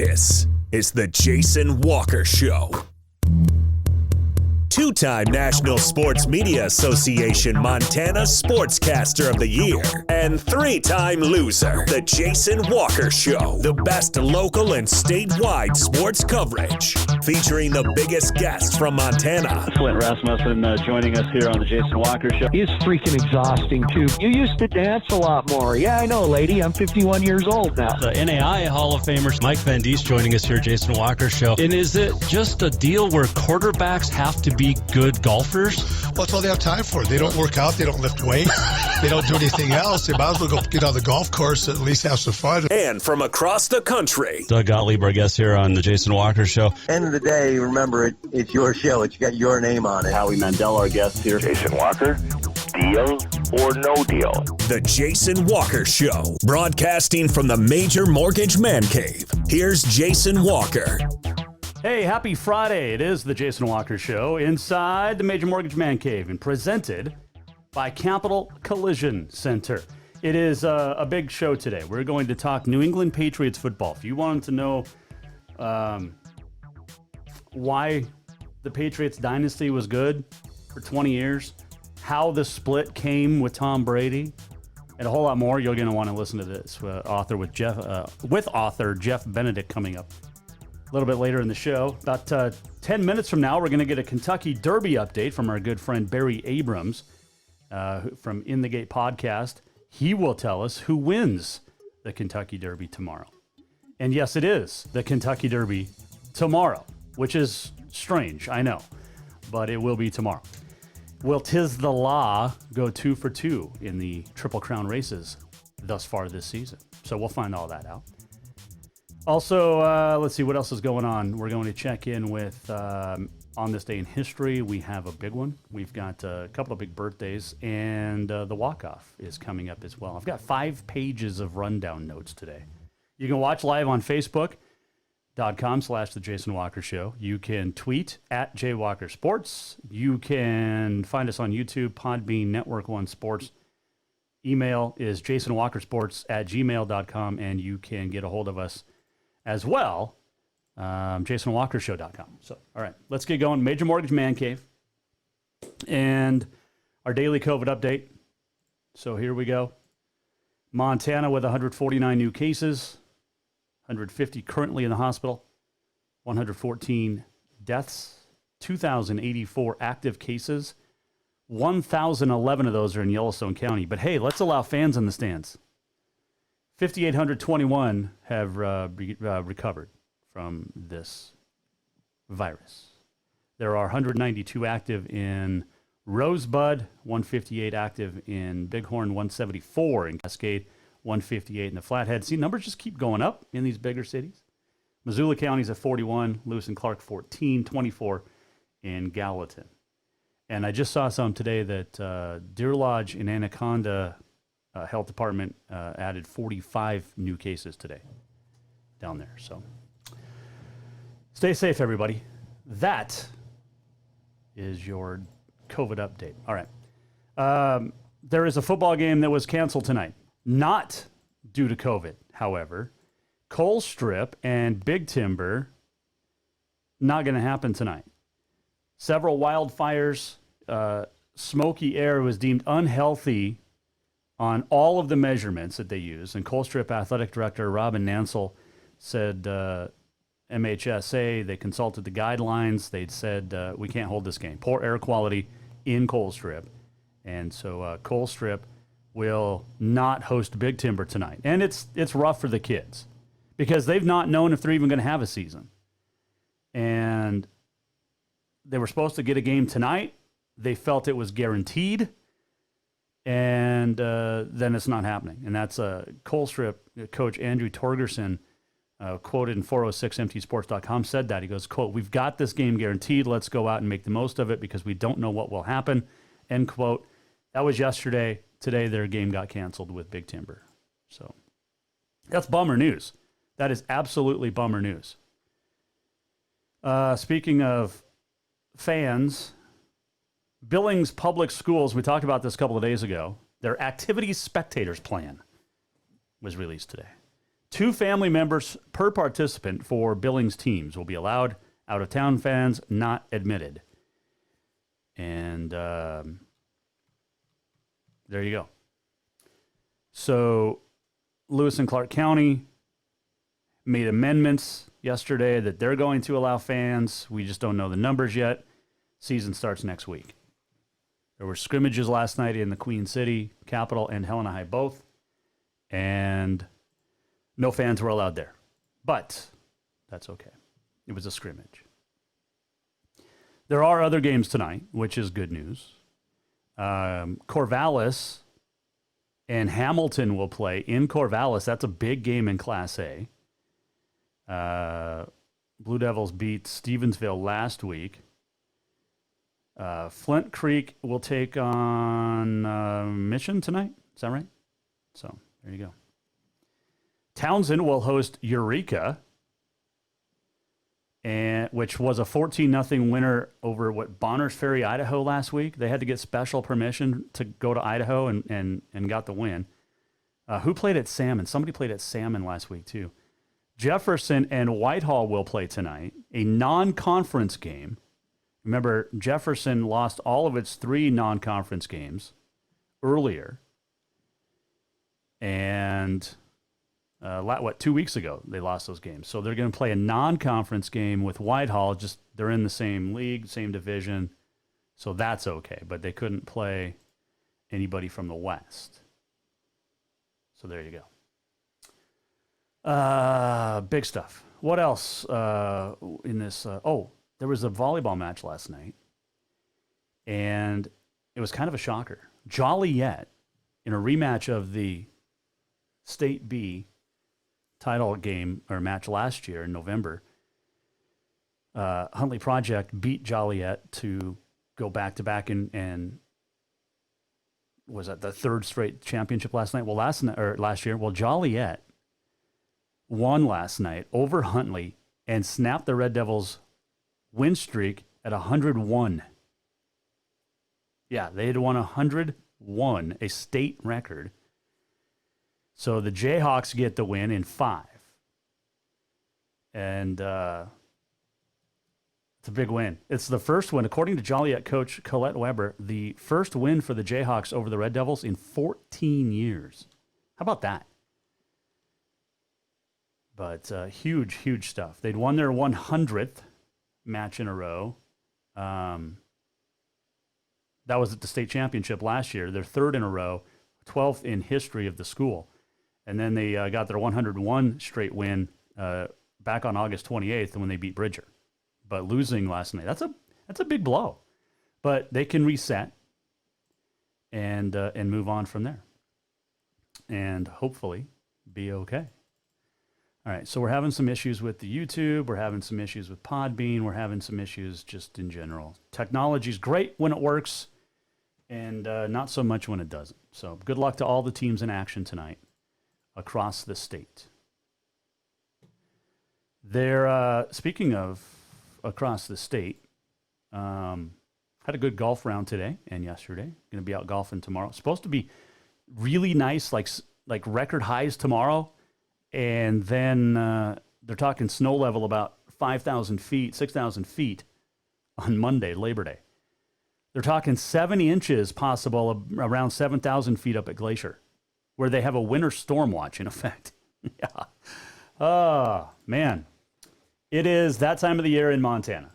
This is the Jason Walker Show. Two-time National Sports Media Association Montana Sportscaster of the Year and three-time loser, the Jason Walker Show. The best local and statewide sports coverage, featuring the biggest guests from Montana. Flint Rasmussen joining us here on the Jason Walker Show. He's freaking exhausting, too. You used to dance a lot more. Yeah, I know, lady. I'm 51 years old now. The NAI Hall of Famer Mike Van Diest joining us here, Jason Walker Show. And is it just a deal where quarterbacks have to be good golfers? Well, that's all they have time for. They don't work out. They don't lift weights. They don't do anything else. They might as well go get on the golf course and at least have some fun. And from across the country, Doug Gottlieb, our guest here on the Jason Walker Show. End of the day, remember, it's your show. It's got your name on it. Howie Mandel, our guest here. Jason Walker, deal or no deal? The Jason Walker Show, broadcasting from the Major Mortgage Man Cave. Here's Jason Walker. Hey, happy Friday. It is the Jason Walker Show inside the Major Mortgage Man Cave and presented by Capital Collision Center. It is a big show today. We're going to talk New England Patriots football. If you wanted to know why the Patriots dynasty was good for 20 years, how the split came with Tom Brady, and a whole lot more, you're going to want to listen to this with author Jeff Benedict coming up a little bit later in the show. About 10 minutes from now, we're going to get a Kentucky Derby update from our good friend Barry Abrams from In the Gate podcast. He will tell us who wins the Kentucky Derby tomorrow. And yes, it is the Kentucky Derby tomorrow, which is strange, I know, but it will be tomorrow. Will Tiz the Law go 2 for 2 in the Triple Crown races thus far this season? So we'll find all that out. Also, let's see what else is going on. We're going to check in with, on this day in history, we have a big one. We've got a couple of big birthdays, and the walk-off is coming up as well. I've got 5 pages of rundown notes today. You can watch live on Facebook.com/The Jason Walker Show. You can tweet at JWalkerSports. You can find us on YouTube, Podbean, Network One Sports. Email is jasonwalkersports@gmail.com, and you can get a hold of us as well, jasonwalkershow.com. So, all right, let's get going. Major Mortgage Man Cave and our daily COVID update. So here we go. Montana with 149 new cases, 150 currently in the hospital, 114 deaths, 2,084 active cases, 1,011 of those are in Yellowstone County. But hey, let's allow fans in the stands. 5,821 have recovered from this virus. There are 192 active in Rosebud, 158 active in Bighorn, 174 in Cascade, 158 in the Flathead. See, numbers just keep going up in these bigger cities. Missoula County's at 41, Lewis and Clark 14, 24 in Gallatin. And I just saw some today that Deer Lodge in Anaconda Health Department added 45 new cases today down there. So stay safe, everybody. That is your COVID update. All right. There is a football game that was canceled tonight. Not due to COVID, however. Coal Strip and Big Timber, not going to happen tonight. Several wildfires, smoky air was deemed unhealthy on all of the measurements that they use. And Colstrip Athletic Director Robin Nansel said MHSA, they consulted the guidelines. They'd said, we can't hold this game. Poor air quality in Colstrip. And so Colstrip will not host Big Timber tonight. And it's rough for the kids because they've not known if they're even going to have a season. And they were supposed to get a game tonight. They felt it was guaranteed. And then it's not happening. And that's Colstrip coach Andrew Torgerson, quoted in 406mtsports.com, said that. He goes, quote, "We've got this game guaranteed. Let's go out and make the most of it because we don't know what will happen," end quote. That was yesterday. Today, their game got canceled with Big Timber. So that's bummer news. That is absolutely bummer news. Speaking of fans, Billings Public Schools, we talked about this a couple of days ago, their activities spectators plan was released today. 2 family members per participant for Billings teams will be allowed. Out-of-town fans not admitted. And there you go. So Lewis and Clark County made amendments yesterday that they're going to allow fans. We just don't know the numbers yet. Season starts next week. There were scrimmages last night in the Queen City, Capitol, and Helena High both. And no fans were allowed there. But that's okay. It was a scrimmage. There are other games tonight, which is good news. Corvallis and Hamilton will play in Corvallis. That's a big game in Class A. Blue Devils beat Stevensville last week. Flint Creek will take on Mission tonight. Is that right? So there you go. Townsend will host Eureka, which was a 14-0 winner over Bonners Ferry, Idaho last week. They had to get special permission to go to Idaho and got the win. Who played at Salmon? Somebody played at Salmon last week too. Jefferson and Whitehall will play tonight, a non-conference game. Remember, Jefferson lost all of its 3 non-conference games earlier. And 2 weeks ago, they lost those games. So they're going to play a non-conference game with Whitehall. Just they're in the same league, same division. So that's okay. But they couldn't play anybody from the West. So there you go. Big stuff. What else in this? There was a volleyball match last night, and it was kind of a shocker. Joliet, in a rematch of the State B title game or match last year in November, Huntley Project beat Joliet to go back-to-back and was that the 3rd straight championship last night? Well, last year. Well, Joliet won last night over Huntley and snapped the Red Devils' win streak at 101. Yeah, they had won 101, a state record. So the Jayhawks get the win in 5. And it's a big win. It's the first win, according to Joliet coach Colette Weber, the first win for the Jayhawks over the Red Devils in 14 years. How about that? But huge, huge stuff. They'd won their 100th match in a row. That was at the state championship last year. Their 3rd in a row, 12th in history of the school. And then they got their 101 straight win back on August 28th when they beat Bridger. But losing last night, that's a big blow. But they can reset and move on from there. And hopefully be okay. All right, so we're having some issues with the YouTube. We're having some issues with Podbean. We're having some issues just in general. Technology's great when it works, and not so much when it doesn't. So good luck to all the teams in action tonight across the state. They're, speaking of across the state, had a good golf round today and yesterday. Going to be out golfing tomorrow. Supposed to be really nice, like record highs tomorrow. And then they're talking snow level about 5,000 feet, 6,000 feet on Monday, Labor Day. They're talking 70 inches possible around 7,000 feet up at Glacier, where they have a winter storm watch in effect. Yeah. Oh, man. It is that time of the year in Montana.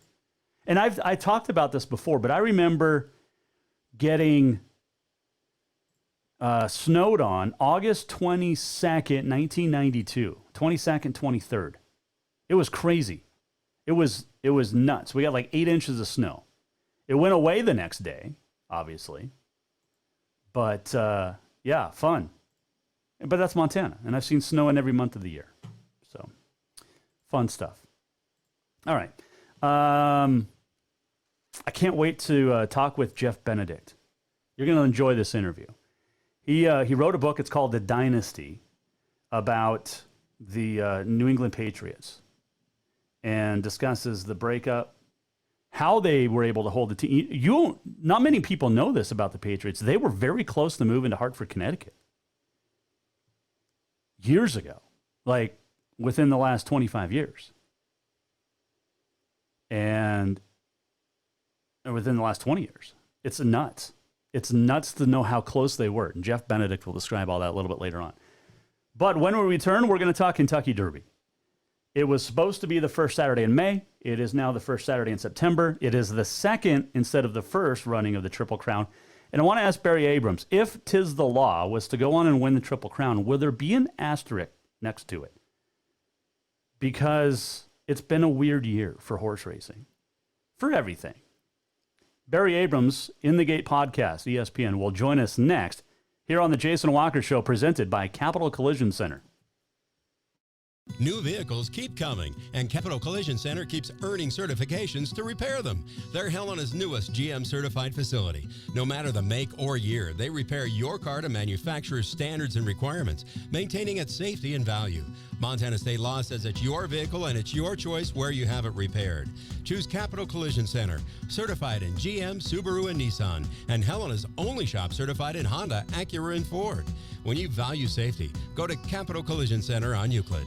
And I talked about this before, but I remember getting snowed on August 22nd, 1992, 22nd, 23rd. It was crazy. It was nuts. We got like 8 inches of snow. It went away the next day, obviously. But, yeah, fun. But that's Montana, and I've seen snow in every month of the year. So, fun stuff. All right. I can't wait to talk with Jeff Benedict. You're going to enjoy this interview. He wrote a book. It's called The Dynasty, about the New England Patriots, and discusses the breakup, how they were able to hold the team. Not many people know this about the Patriots. They were very close to moving to Hartford, Connecticut years ago. like within the last 25 years. And within the last 20 years. It's nuts. It's nuts to know how close they were. And Jeff Benedict will describe all that a little bit later on. But when we return, we're going to talk Kentucky Derby. It was supposed to be the first Saturday in May. It is now the first Saturday in September. It is the second instead of the first running of the Triple Crown. And I want to ask Barry Abrams, if 'tis the law was to go on and win the Triple Crown, will there be an asterisk next to it? Because it's been a weird year for horse racing, for everything. Barry Abrams, In the Gate podcast, ESPN, will join us next here on the Jason Walker Show, presented by Capital Collision Center. New vehicles keep coming, and Capital Collision Center keeps earning certifications to repair them. They're Helena's newest GM-certified facility. No matter the make or year, they repair your car to manufacturer's standards and requirements, maintaining its safety and value. Montana state law says it's your vehicle and it's your choice where you have it repaired. Choose Capital Collision Center, certified in GM, Subaru, and Nissan, and Helena's only shop certified in Honda, Acura, and Ford. When you value safety, go to Capital Collision Center on Euclid.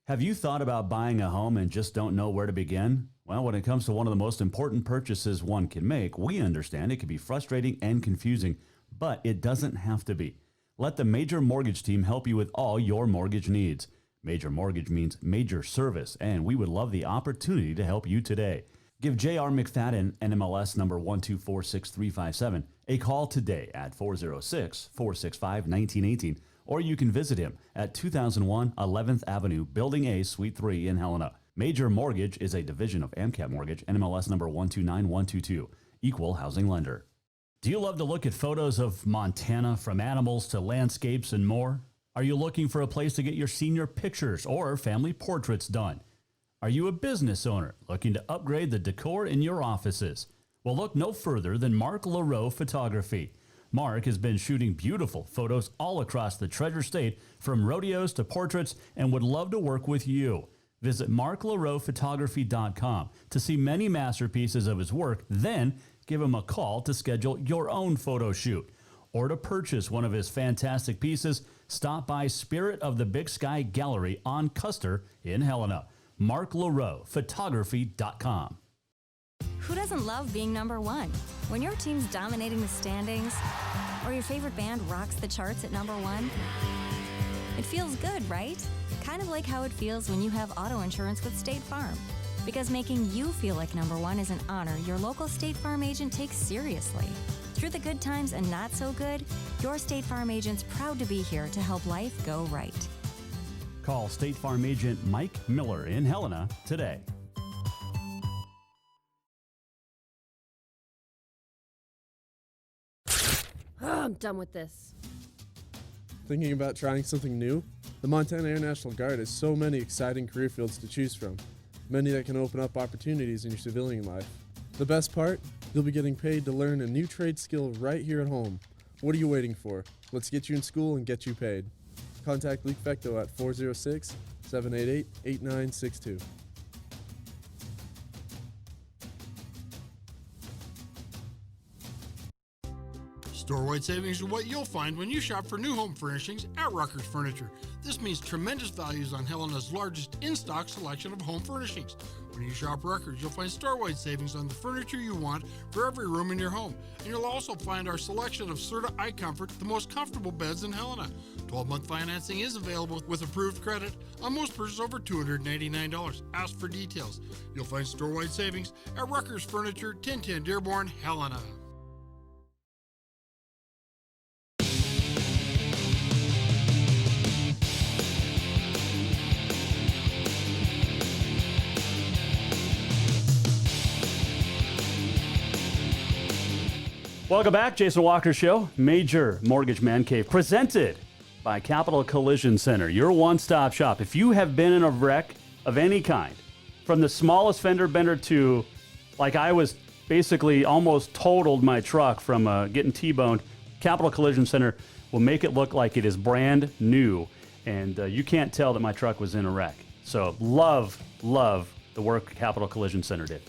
Have you thought about buying a home and just don't know where to begin? Well, when it comes to one of the most important purchases one can make, we understand it can be frustrating and confusing, but it doesn't have to be. Let the Major Mortgage team help you with all your mortgage needs. Major Mortgage means major service, and we would love the opportunity to help you today. Give J.R. McFadden, NMLS number 1246357, a call today at 406-465-1918. Or you can visit him at 2001 11th Avenue, Building A, Suite 3 in Helena. Major Mortgage is a division of AMCAP Mortgage, NMLS number 129122, equal housing lender. Do you love to look at photos of Montana, from animals to landscapes and more? Are you looking for a place to get your senior pictures or family portraits done? Are you a business owner looking to upgrade the decor in your offices? Well, look no further than Mark LaRoe Photography. Mark has been shooting beautiful photos all across the Treasure State, from rodeos to portraits, and would love to work with you. Visit marklaroephotography.com to see many masterpieces of his work, then give him a call to schedule your own photo shoot. Or to purchase one of his fantastic pieces, stop by Spirit of the Big Sky Gallery on Custer in Helena. marklaroephotography.com. Who doesn't love being number one? When your team's dominating the standings, or your favorite band rocks the charts at number one, it feels good, right? Kind of like how it feels when you have auto insurance with State Farm. Because making you feel like number one is an honor your local State Farm agent takes seriously. Through the good times and not so good, your State Farm agent's proud to be here to help life go right. Call State Farm agent Mike Miller in Helena today. I'm done with this. Thinking about trying something new? The Montana Air National Guard has so many exciting career fields to choose from, many that can open up opportunities in your civilian life. The best part? You'll be getting paid to learn a new trade skill right here at home. What are you waiting for? Let's get you in school and get you paid. Contact Luke Fecto at 406-788-8962. Store-wide savings are what you'll find when you shop for new home furnishings at Rucker's Furniture. This means tremendous values on Helena's largest in-stock selection of home furnishings. When you shop Rucker's, you'll find store-wide savings on the furniture you want for every room in your home. And you'll also find our selection of Serta iComfort, the most comfortable beds in Helena. 12-month financing is available with approved credit on most purchases over $299. Ask for details. You'll find store-wide savings at Rucker's Furniture, 1010 Dearborn, Helena. Welcome back, Jason Walker Show, Major Mortgage Man Cave, presented by Capital Collision Center, your one-stop shop. If you have been in a wreck of any kind, from the smallest fender bender to, like I was basically almost totaled my truck from getting T-boned, Capital Collision Center will make it look like it is brand new, and you can't tell that my truck was in a wreck. So love the work Capital Collision Center did.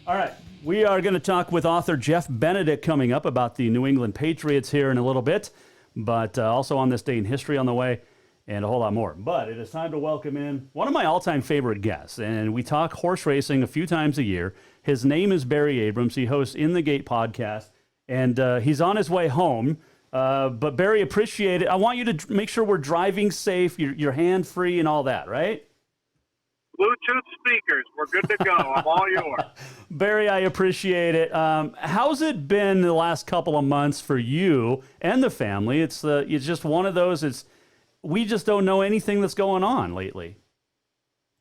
All right. We are going to talk with author Jeff Benedict coming up about the New England Patriots here in a little bit, but also on this day in history on the way. and a whole lot more. But it is time to welcome in one of my all-time favorite guests, and we talk horse racing a few times a year. His name is Barry Abrams. He hosts In the Gate podcast, and he's on his way home. But Barry, appreciate it. I want you to make sure we're driving safe, you're hand-free and all that, right? Bluetooth speakers. We're good to go. I'm all yours. Barry, I appreciate it. How's it been the last couple of months for you and the family? It's just one of those. We just don't know anything that's going on lately.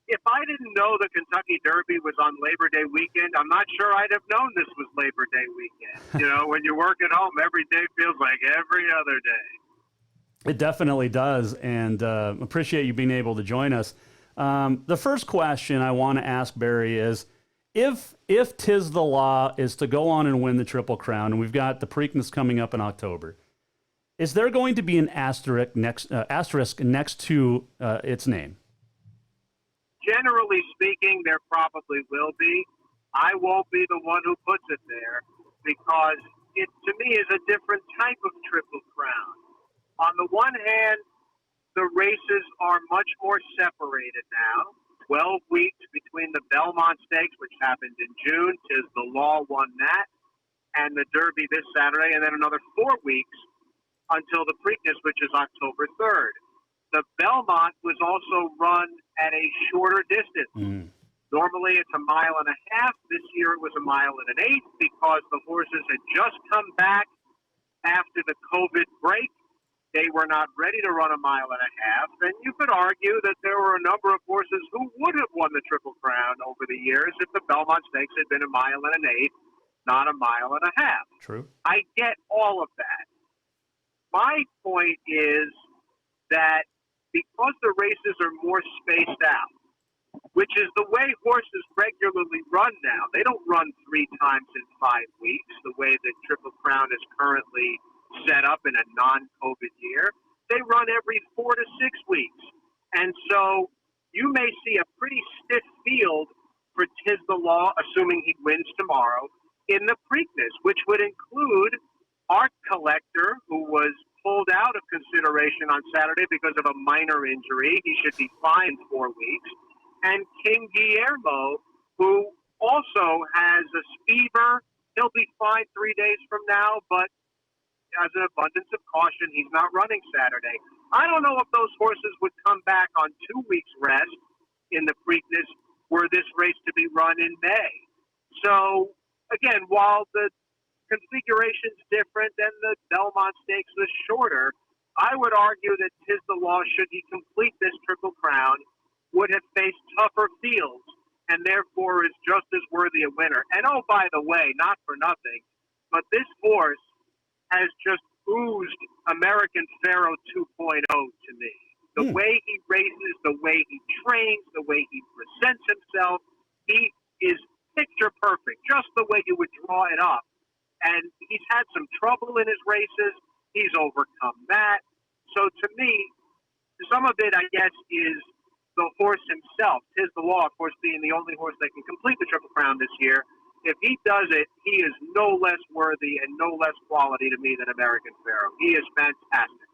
If I didn't know the Kentucky Derby was on Labor Day weekend, I'm not sure I'd have known this was Labor Day weekend. You know, when you work at home, every day feels like every other day. It definitely does, and appreciate you being able to join us. The first question I want to ask Barry is, if 'Tis the Law is to go on and win the Triple Crown, and we've got the Preakness coming up in October, is there going to be an asterisk next to its name? Generally speaking, there probably will be. I won't be the one who puts it there because it, to me, is a different type of Triple Crown. On the one hand, the races are much more separated now. 12 weeks between the Belmont Stakes, which happened in June, 'Tis the Law won that, and the Derby this Saturday, and then another 4 weeks until the Preakness, which is October 3rd. The Belmont was also run at a shorter distance. Normally it's a mile and a half. This year it was a mile and an eighth because the horses had just come back after the COVID break. They were not ready to run a mile and a half. And you could argue that there were a number of horses who would have won the Triple Crown over the years if the Belmont Stakes had been a mile and an eighth, not a mile and a half. True. I get all of that. My point is that because the races are more spaced out, which is the way horses regularly run now. They don't run 3 times in 5 weeks, the way the Triple Crown is currently set up in a non-COVID year. They run every 4 to 6 weeks. And so you may see a pretty stiff field for 'Tis the Law, assuming he wins tomorrow, in the Preakness, which would include Art Collector, who was pulled out of consideration on Saturday because of a minor injury. He should be fined 4 weeks. And King Guillermo, who also has a fever. He'll be fined 3 days from now, but as an abundance of caution, he's not running Saturday. I don't know if those horses would come back on 2 weeks rest in the Preakness were this race to be run in May. So, again, while the configuration's different and the Belmont Stakes was shorter, I would argue that 'Tis the Law, should he complete this Triple Crown, would have faced tougher fields and therefore is just as worthy a winner. And oh, by the way, not for nothing, but this horse has just oozed American Pharoah 2.0 to me. The way he races, the way he trains, the way he presents himself, he is picture perfect, just the way you would draw it up. And he's had some trouble in his races. He's overcome that. So to me, some of it, I guess, is the horse himself. 'Tis the Law, of course, being the only horse that can complete the Triple Crown this year. If he does it, he is no less worthy and no less quality to me than American Pharoah. He is fantastic.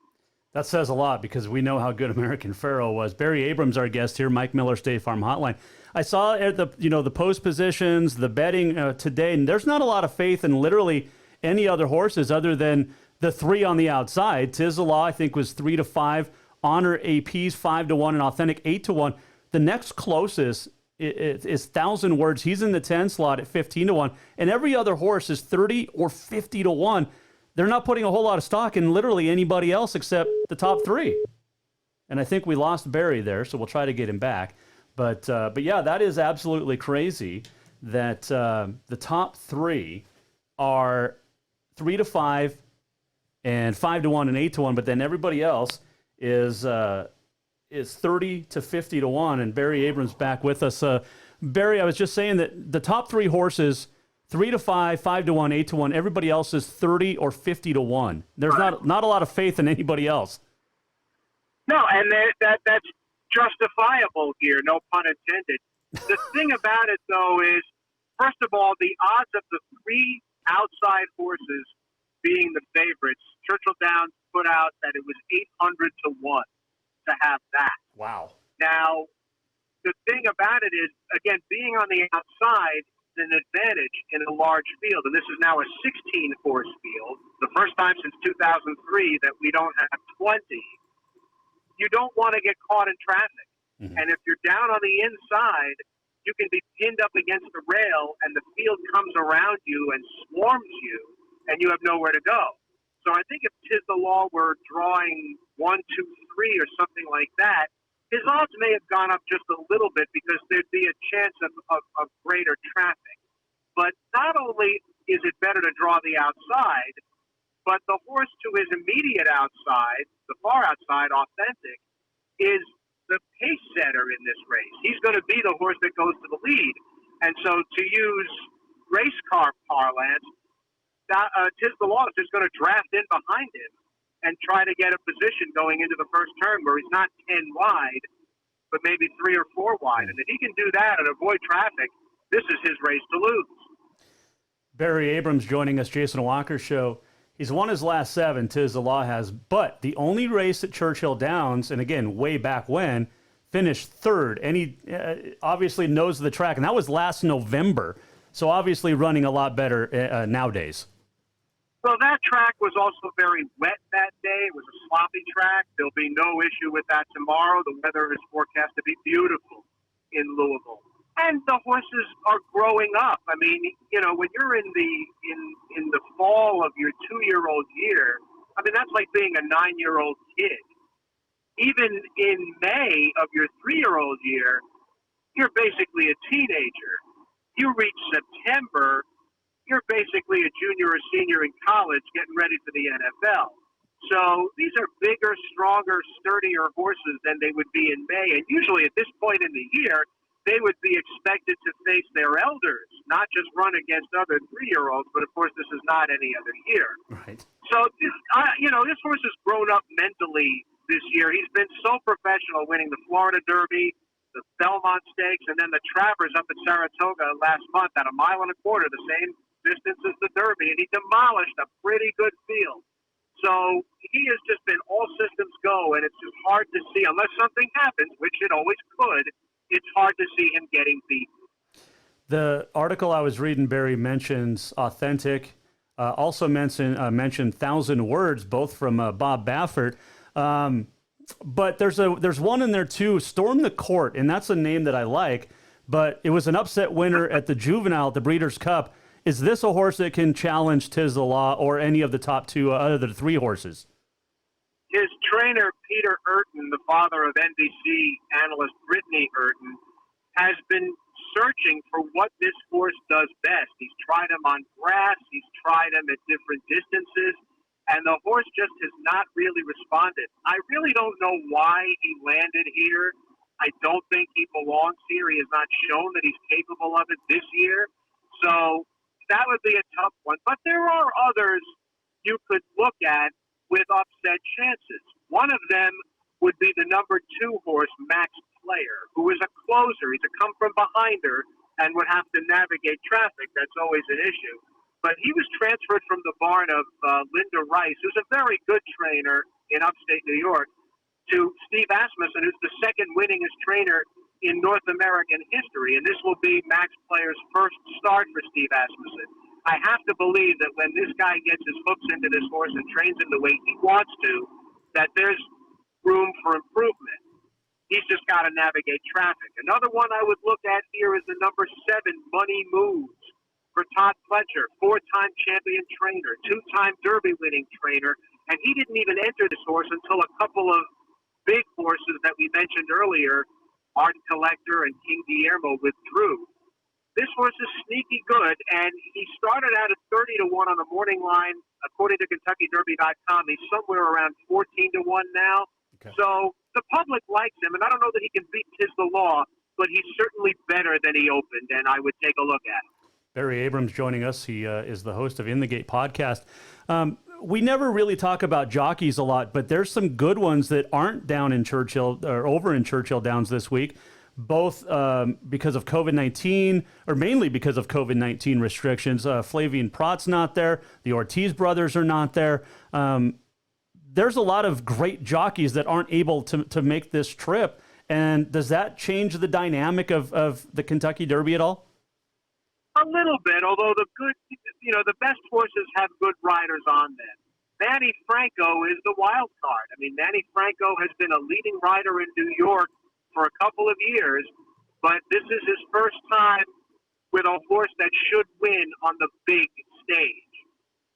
That says a lot because we know how good American Pharoah was. Barry Abrams, our guest here, Mike Miller, State Farm Hotline. I saw at the post positions, the betting today, and there's not a lot of faith in literally any other horses other than the 3 on the outside. 'Tis the Law, I think, was 3 to 5. Honor AP's 5 to 1, and Authentic 8 to 1. The next closest is 1,000 Words. He's in the 10 slot at 15 to 1, and every other horse is 30 or 50 to 1. They're not putting a whole lot of stock in literally anybody else except the top 3. And I think we lost Barry there, so we'll try to get him back. But yeah, that is absolutely crazy that the top 3 are 3 to 5 and 5 to 1 and 8 to 1, but then everybody else is 30 to 50 to 1, and Barry Abrams back with us. Barry, I was just saying that the top 3 horses, 3 to 5, 5 to 1, 8 to 1, everybody else is 30 or 50 to 1. There's not a lot of faith in anybody else. No, and that's justifiable here, no pun intended. The thing about it, though, is, first of all, the odds of the 3 outside horses being the favorites, Churchill Downs put out that it was 800 to 1. to have that. Wow. Now, the thing about it is, again, being on the outside is an advantage in a large field. And this is now a 16-horse field, the first time since 2003 that we don't have 20. You don't want to get caught in traffic. Mm-hmm. And if you're down on the inside, you can be pinned up against the rail, and the field comes around you and swarms you, and you have nowhere to go. So I think if 'Tis the Law were drawing 1, 2, 3 or something like that, his odds may have gone up just a little bit because there'd be a chance of greater traffic. But not only is it better to draw the outside, but the horse to his immediate outside, the far outside, Authentic, is the pace setter in this race. He's going to be the horse that goes to the lead. And so to use race car parlance, 'Tis the Law is just going to draft in behind him and try to get a position going into the first turn where he's not 10 wide, but maybe 3 or 4 wide. And if he can do that and avoid traffic, this is his race to lose. Barry Abrams joining us, Jason Walker Show. He's won his last 7, 'Tis the Law has, but the only race at Churchill Downs, and again, way back when, finished 3rd. And he obviously knows the track, and that was last November. So obviously running a lot better nowadays. So that track was also very wet that day. It was a sloppy track. There'll be no issue with that tomorrow. The weather is forecast to be beautiful in Louisville. And the horses are growing up. I mean, you know, when you're in the fall of your 2-year-old year, I mean, that's like being a 9-year-old kid. Even in May of your 3-year-old year, you're basically a teenager. You reach September, you're basically a junior or senior in college getting ready for the NFL. So these are bigger, stronger, sturdier horses than they would be in May. And usually at this point in the year, they would be expected to face their elders, not just run against other 3-year-olds. But, of course, this is not any other year. Right. So, this horse has grown up mentally this year. He's been so professional winning the Florida Derby, the Belmont Stakes, and then the Travers up at Saratoga last month at 1.25 miles, the same distance as the Derby, and he demolished a pretty good field. So he has just been all systems go, and it's just hard to see, unless something happens, which it always could, it's hard to see him getting beat. The article I was reading, Barry, mentions Authentic, also mentioned 1,000 Words, both from Bob Baffert. But there's one in there too, Storm the Court, and that's a name that I like, but it was an upset winner at the Juvenile, at the Breeders' Cup. Is this a horse that can challenge 'Tis the Law or any of the top 2 other 3 horses? His trainer, Peter Urton, the father of NBC analyst Brittany Urton, has been searching for what this horse does best. He's tried him on grass. He's tried him at different distances. And the horse just has not really responded. I really don't know why he landed here. I don't think he belongs here. He has not shown that he's capable of it this year. So that would be a tough one. But there are others you could look at with upset chances. One of them would be the number 2 horse, Max Player, who is a closer. He's a come-from-behinder and would have to navigate traffic. That's always an issue. But he was transferred from the barn of Linda Rice, who's a very good trainer in upstate New York, to Steve Asmussen, who's the second winningest trainer in North American history. And this will be Max Player's first start for Steve Asmussen. I have to believe that when this guy gets his hooks into this horse and trains him the way he wants to, that there's room for improvement. He's just got to navigate traffic. Another one I would look at here is the number 7, Money Moves, for Todd Pletcher, 4-time champion trainer, 2-time Derby-winning trainer, and he didn't even enter this horse until a couple of big horses that we mentioned earlier, Art Collector and King Guillermo, withdrew. This horse is sneaky good, and he started out at 30-1 on the morning line. According to KentuckyDerby.com, he's somewhere around 14-1 now. Okay. So the public likes him, and I don't know that he can beat 'Tis the Law, but he's certainly better than he opened, and I would take a look at him. Barry Abrams joining us. He is the host of In the Gate podcast. We never really talk about jockeys a lot, but there's some good ones that aren't down in Churchill or over in Churchill Downs this week, both because of COVID-19 or mainly because of COVID-19 restrictions. Flavian Pratt's not there. The Ortiz brothers are not there. there's a lot of great jockeys that aren't able to make this trip. And does that change the dynamic of the Kentucky Derby at all? A little bit, although the best horses have good riders on them. Manny Franco is the wild card. I mean, Manny Franco has been a leading rider in New York for a couple of years, but this is his first time with a horse that should win on the big stage.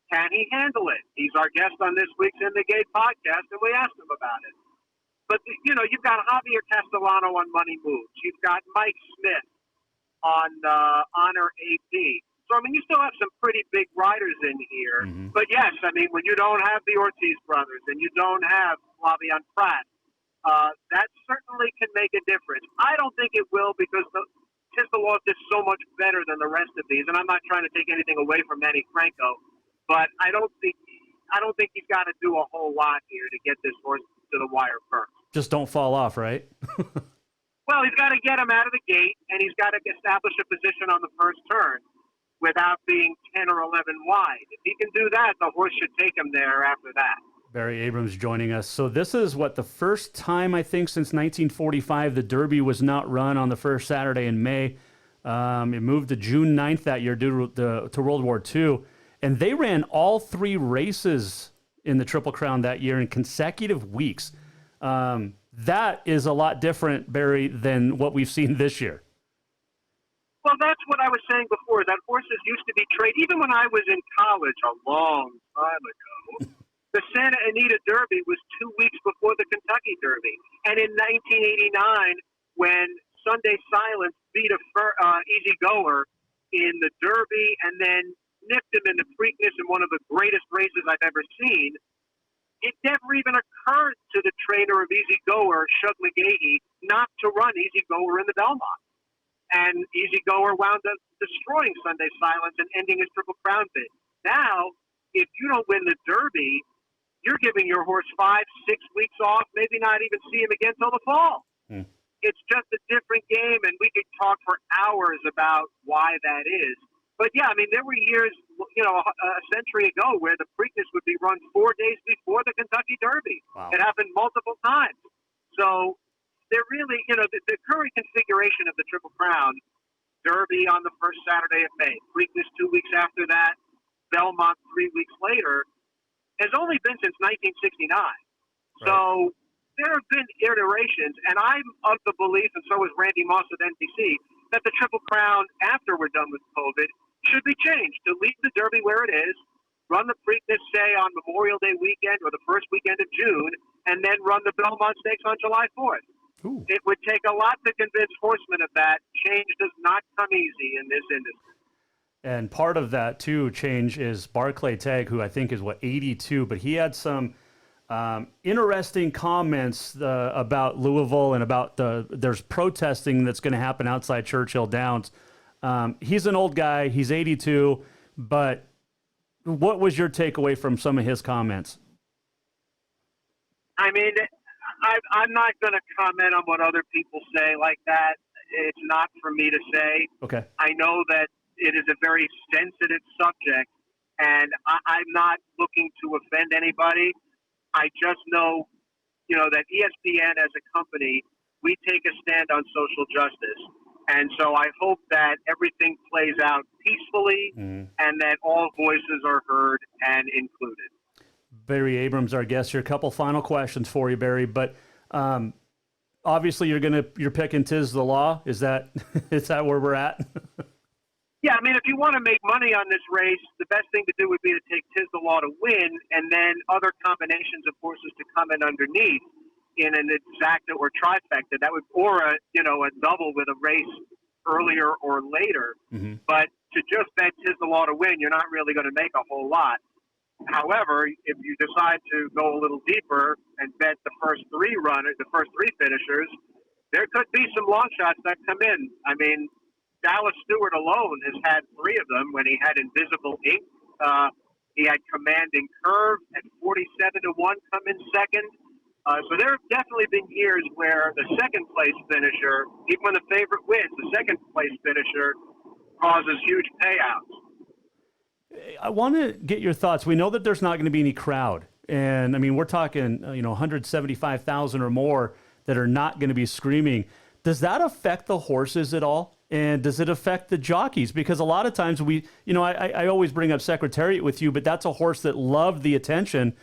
Can he handle it? He's our guest on this week's In the Gate podcast, and we asked him about it. But, you've got Javier Castellano on Money Moves. You've got Mike Smith on Honor AP. So, I mean, you still have some pretty big riders in here. Mm-hmm. But, yes, I mean, when you don't have the Ortiz brothers and you don't have Flavien Prat, that certainly can make a difference. I don't think it will because Tisdaloff is so much better than the rest of these. And I'm not trying to take anything away from Manny Franco, but I don't think he's got to do a whole lot here to get this horse to the wire first. Just don't fall off, right? Well, he's got to get him out of the gate, and he's got to establish a position on the first turn without being 10 or 11 wide. If he can do that, the horse should take him there after that. Barry Abrams joining us. So this is the first time, I think, since 1945 the Derby was not run on the first Saturday in May. It moved to June 9th that year due to World War II. And they ran all 3 races in the Triple Crown that year in consecutive weeks. That is a lot different, Barry, than what we've seen this year. Well, that's what I was saying before, that horses used to be traded. Even when I was in college a long time ago, the Santa Anita Derby was 2 weeks before the Kentucky Derby. And in 1989, when Sunday Silence beat Easy Goer in the Derby and then nipped him in the Preakness in one of the greatest races I've ever seen, it never even occurred to the trainer of Easy Goer, Shug McGahee, not to run Easy Goer in the Belmont. And Easy Goer wound up destroying Sunday Silence and ending his Triple Crown bid. Now, if you don't win the Derby, you're giving your horse 5-6 weeks off, maybe not even see him again till the fall. It's just a different game, and we could talk for hours about why that is. But, yeah, I mean, there were years, a century ago where the Preakness would be run 4 days before the Kentucky Derby. Wow. It happened multiple times. So they're really, the current configuration of the Triple Crown, Derby on the first Saturday of May, Preakness 2 weeks after that, Belmont 3 weeks later, has only been since 1969. Right. So there have been iterations, and I'm of the belief, and so is Randy Moss at NBC, that the Triple Crown, after we're done with COVID, should be changed to leave the Derby where it is, run the Preakness, say, on Memorial Day weekend or the first weekend of June, and then run the Belmont Stakes on July 4th. Ooh. It would take a lot to convince horsemen of that. Change does not come easy in this industry. And part of that, too, change is Barclay Tagg, who I think is, 82, but he had some interesting comments about Louisville and about there's protesting that's going to happen outside Churchill Downs. He's an old guy. He's 82. But what was your takeaway from some of his comments? I mean, I'm not going to comment on what other people say like that. It's not for me to say. Okay. I know that it is a very sensitive subject, and I'm not looking to offend anybody. I just know, that ESPN as a company, we take a stand on social justice. And so I hope that everything plays out peacefully and that all voices are heard and included. Barry Abrams, our guest here. A couple final questions for you, Barry. But obviously you're picking Tiz the Law. Is that where we're at? Yeah, I mean, if you want to make money on this race, the best thing to do would be to take Tiz the Law to win, and then other combinations of horses to come in underneath in an exacta or trifecta. That would, or a double with a race earlier or later. Mm-hmm. But to just bet Tiz the Law to win, you're not really going to make a whole lot. However, if you decide to go a little deeper and bet the first three finishers, there could be some long shots that come in. I mean, Dallas Stewart alone has had three of them when he had Invisible Ink. He had Commanding Curve at 47-1 come in second. So there have definitely been years where the second place finisher, even when the favorite wins, the second place finisher causes huge payouts. I want to get your thoughts. We know that there's not going to be any crowd And I mean, we're talking, 175,000 or more that are not going to be screaming. Does that affect the horses at all? And does it affect the jockeys? Because a lot of times I always bring up Secretariat with you, but that's a horse that loved the attention.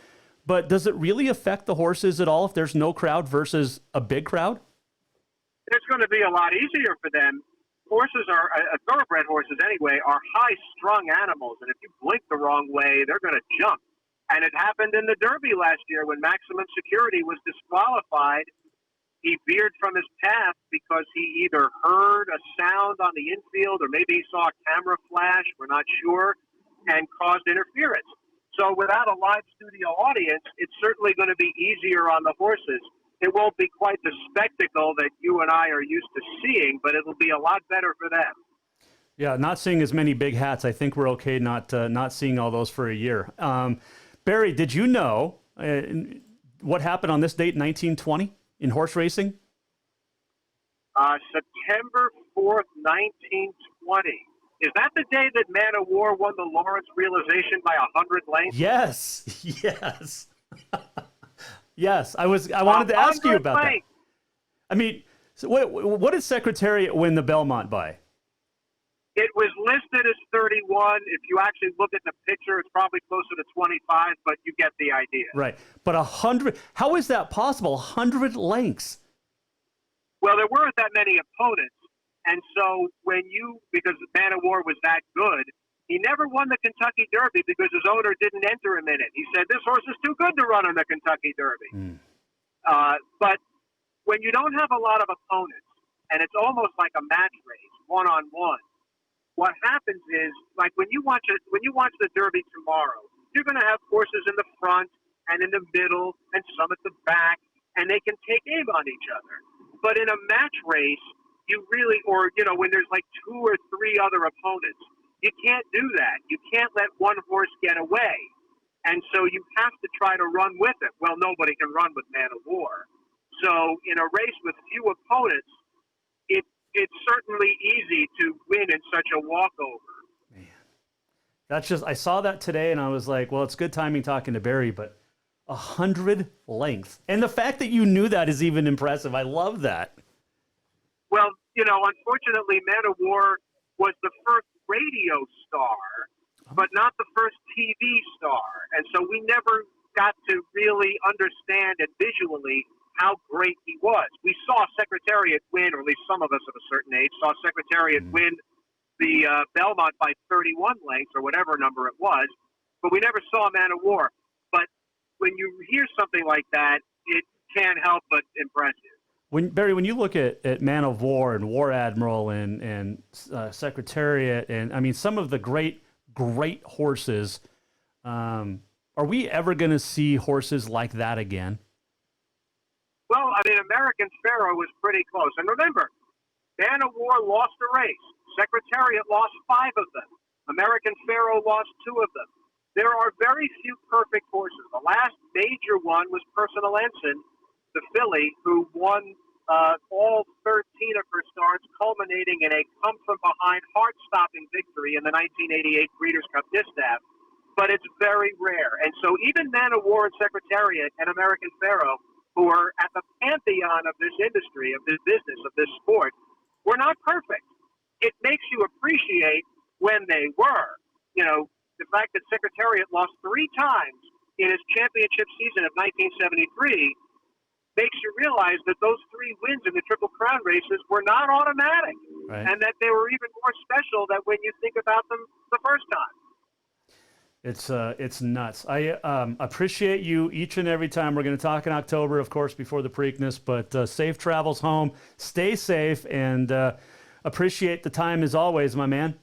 But does it really affect the horses at all if there's no crowd versus a big crowd? It's going to be a lot easier for them. Horses are, thoroughbred horses anyway, are high-strung animals. And if you blink the wrong way, they're going to jump. And it happened in the Derby last year when Maximum Security was disqualified. He veered from his path because he either heard a sound on the infield or maybe he saw a camera flash, we're not sure, and caused interference. So without a live studio audience, it's certainly going to be easier on the horses. It won't be quite the spectacle that you and I are used to seeing, but it'll be a lot better for them. Yeah, not seeing as many big hats. I think we're okay not seeing all those for a year. Barry, did you know what happened on this date in 1920 in horse racing? September 4th, 1920. Is that the day that Man of War won the Lawrence realization by 100 lengths? Yes. Yes. I wanted to ask you about that. I mean, so what did Secretariat win the Belmont by? It was listed as 31. If you actually look at the picture, it's probably closer to 25, but you get the idea. Right. But 100, how is that possible? 100 lengths. Well, there weren't that many opponents. And so because Man of War was that good, he never won the Kentucky Derby because his owner didn't enter him in it. He said, this horse is too good to run in the Kentucky Derby. But when you don't have a lot of opponents, and it's almost like a match race, one-on-one, what happens is, like when you watch the Derby tomorrow, you're going to have horses in the front and in the middle and some at the back, and they can take aim on each other. But in a match race, when there's like 2 or 3 other opponents, you can't do that. You can't let one horse get away. And so you have to try to run with it. Well, nobody can run with Man of War. So in a race with few opponents, it's certainly easy to win in such a walkover. Man, I saw that today and I was like, well, it's good timing talking to Barry, but 100 lengths. And the fact that you knew that is even impressive. I love that. Well, unfortunately, Man of War was the first radio star, but not the first TV star. And so we never got to really understand it visually how great he was. We saw Secretariat win, or at least some of us of a certain age saw Secretariat win the Belmont by 31 lengths or whatever number it was, but we never saw Man of War. But when you hear something like that, it can't help but impress you. Barry, when you look at Man of War and War Admiral and Secretariat, and I mean some of the great horses, are we ever going to see horses like that again? Well, I mean, American Pharaoh was pretty close. And remember, Man of War lost a race. Secretariat lost 5 of them. American Pharaoh lost 2 of them. There are very few perfect horses. The last major one was Personal Ensign, the filly, who won all 13 of her starts, culminating in a come-from-behind, heart-stopping victory in the 1988 Breeders' Cup Distaff. But it's very rare. And so even Man of War and Secretariat and American Pharaoh, who are at the pantheon of this industry, of this business, of this sport, were not perfect. It makes you appreciate when they were. The fact that Secretariat lost 3 times in his championship season of 1973 makes you realize that those 3 wins in the Triple Crown races were not automatic, right, and that they were even more special than when you think about them the first time. It's nuts. I appreciate you each and every time. We're going to talk in October, of course, before the Preakness, but safe travels home. Stay safe, and appreciate the time as always, my man.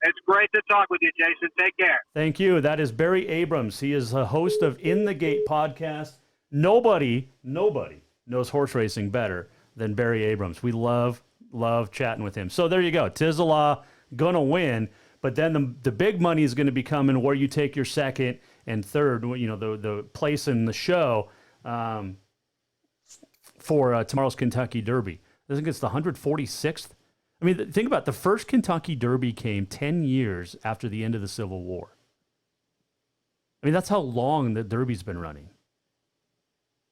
It's great to talk with you, Jason. Take care. Thank you. That is Barry Abrams. He is a host of In the Gate podcast. Nobody knows horse racing better than Barry Abrams. We love chatting with him. So there you go. Tizelaw going to win. But then the big money is going to be coming where you take your second and third, the place in the show for tomorrow's Kentucky Derby. I think it's the 146th. I mean, think about it. The first Kentucky Derby came 10 years after the end of the Civil War. I mean, that's how long the Derby's been running.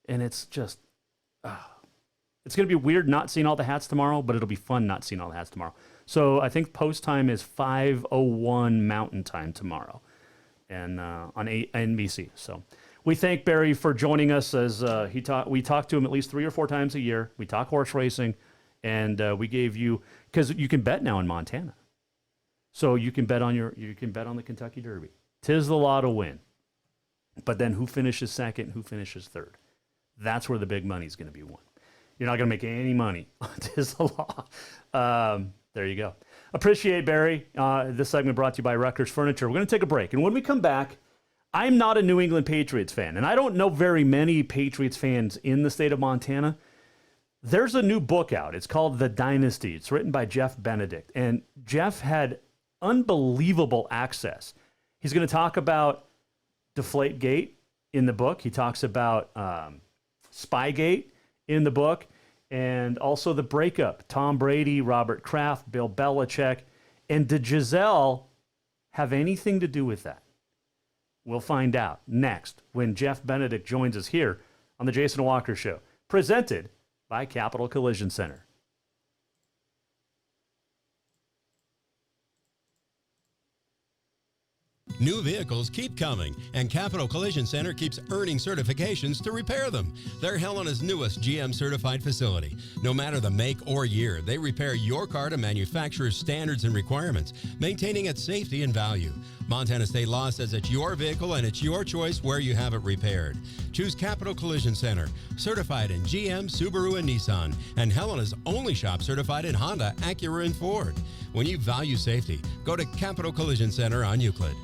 And it's just, it's going to be weird not seeing all the hats tomorrow, but it'll be fun not seeing all the hats tomorrow. So I think post time is 5:01 Mountain Time tomorrow, and on NBC. So we thank Barry for joining us as we talk to him at least 3 or 4 times a year. We talk horse racing, and we gave you, because you can bet now in Montana. So you can bet on the Kentucky Derby. 'Tis the law to win. But then who finishes second, who finishes third? That's where the big money is going to be won. You're not going to make any money on 'Tis the law. There you go. Appreciate Barry. This segment brought to you by Rutgers Furniture. We're going to take a break. And when we come back, I'm not a New England Patriots fan. And I don't know very many Patriots fans in the state of Montana. There's a new book out. It's called The Dynasty. It's written by Jeff Benedict. And Jeff had unbelievable access. He's going to talk about Deflategate in the book. He talks about Spygate in the book, and also the breakup. Tom Brady, Robert Kraft, Bill Belichick. And did Giselle have anything to do with that? We'll find out next when Jeff Benedict joins us here on the Jason Walker Show, presented by Capital Collision Center. New vehicles keep coming, and Capital Collision Center keeps earning certifications to repair them. They're Helena's newest GM-certified facility. No matter the make or year, they repair your car to manufacturer's standards and requirements, maintaining its safety and value. Montana state law says it's your vehicle and it's your choice where you have it repaired. Choose Capital Collision Center, certified in GM, Subaru, and Nissan, and Helena's only shop certified in Honda, Acura, and Ford. When you value safety, go to Capital Collision Center on Euclid.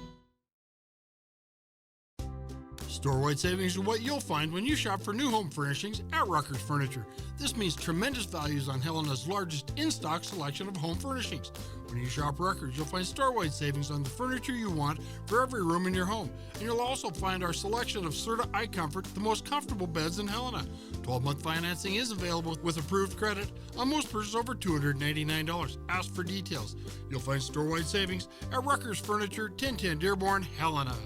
Store-wide savings are what you'll find when you shop for new home furnishings at Rutgers Furniture. This means tremendous values on Helena's largest in-stock selection of home furnishings. When you shop Rutgers, you'll find store-wide savings on the furniture you want for every room in your home. And you'll also find our selection of Serta iComfort, the most comfortable beds in Helena. 12-month financing is available with approved credit on most purchases over $299. Ask for details. You'll find store-wide savings at Rutgers Furniture, 1010 Dearborn, Helena.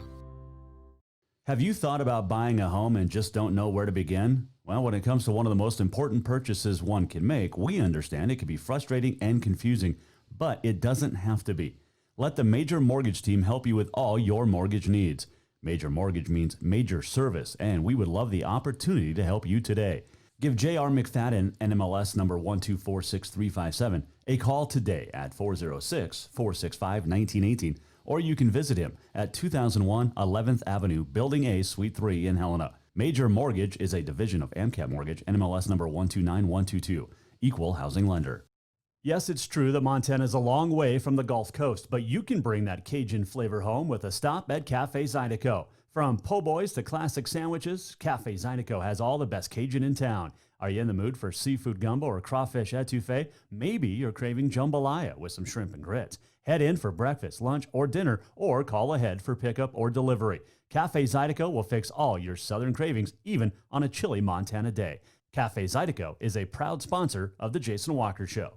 Have you thought about buying a home and just don't know where to begin? Well, when it comes to one of the most important purchases one can make, we understand it can be frustrating and confusing, but it doesn't have to be. Let the Major Mortgage team help you with all your mortgage needs. Major Mortgage means major service, and we would love the opportunity to help you today. Give J.R. McFadden, NMLS number 1246357, a call today at 406-465-1918, or you can visit him at 2001 11th Avenue, Building A, Suite 3 in Helena. Major Mortgage is a division of AMCAP Mortgage, NMLS number 129122, equal housing lender. Yes, it's true that Montana is a long way from the Gulf Coast, but you can bring that Cajun flavor home with a stop at Cafe Zydeco. From po' boys to classic sandwiches, Cafe Zydeco has all the best Cajun in town. Are you in the mood for seafood gumbo or crawfish etouffee? Maybe you're craving jambalaya with some shrimp and grits. Head in for breakfast, lunch, or dinner, or call ahead for pickup or delivery. Cafe Zydeco will fix all your southern cravings, even on a chilly Montana day. Cafe Zydeco is a proud sponsor of The Jason Walker Show.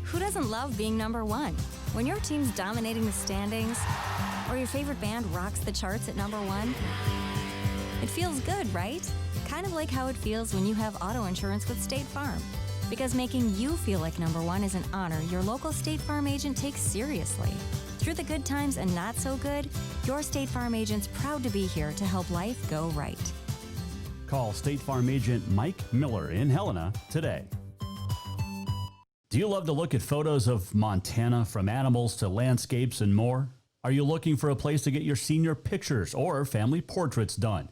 Who doesn't love being number one? When your team's dominating the standings, or your favorite band rocks the charts at number one, it feels good, right? Kind of like how it feels when you have auto insurance with State Farm. Because making you feel like number one is an honor your local State Farm agent takes seriously. Through the good times and not so good, your State Farm agent's proud to be here to help life go right. Call State Farm agent Mike Miller in Helena today. Do you love to look at photos of Montana, from animals to landscapes and more? Are you looking for a place to get your senior pictures or family portraits done?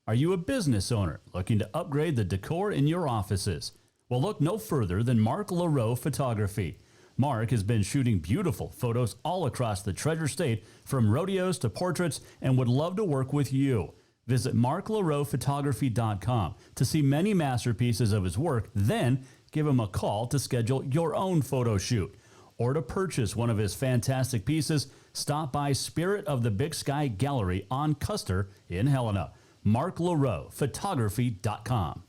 Are you a business owner looking to upgrade the decor in your offices? Well, look no further than Mark LaRoe Photography. Mark has been shooting beautiful photos all across the Treasure State, from rodeos to portraits, and would love to work with you. Visit marklaroephotography.com to see many masterpieces of his work, then give him a call to schedule your own photo shoot. Or to purchase one of his fantastic pieces, stop by Spirit of the Big Sky Gallery on Custer in Helena. marklaroephotography.com.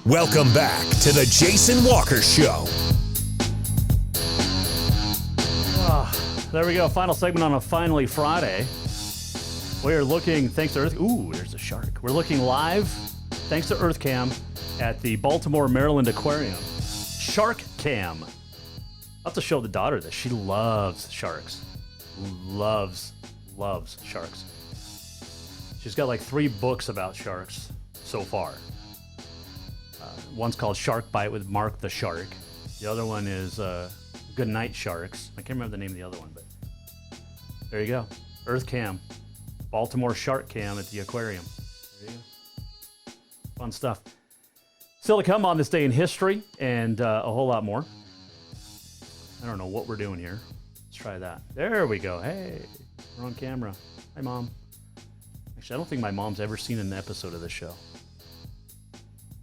Welcome back to the Jason Walker Show. there we go. Final segment on a Finally Friday. We are looking, thanks to Earth. Ooh, there's a shark. We're looking live, thanks to EarthCam, at the Baltimore, Maryland Aquarium. Shark Cam. I'll have to show the daughter this. She loves sharks. Loves sharks. She's got like 3 books about sharks so far. One's called Shark Bite with Mark the Shark. The other one is Good Night Sharks. I can't remember the name of the other one, but there you go. Earth Cam. Baltimore Shark Cam at the aquarium. There you go. Fun stuff. Still to come on this day in history and a whole lot more. I don't know what we're doing here. Let's try that. There we go. Hey, we're on camera. Hi, Mom. Actually, I don't think my mom's ever seen an episode of this show.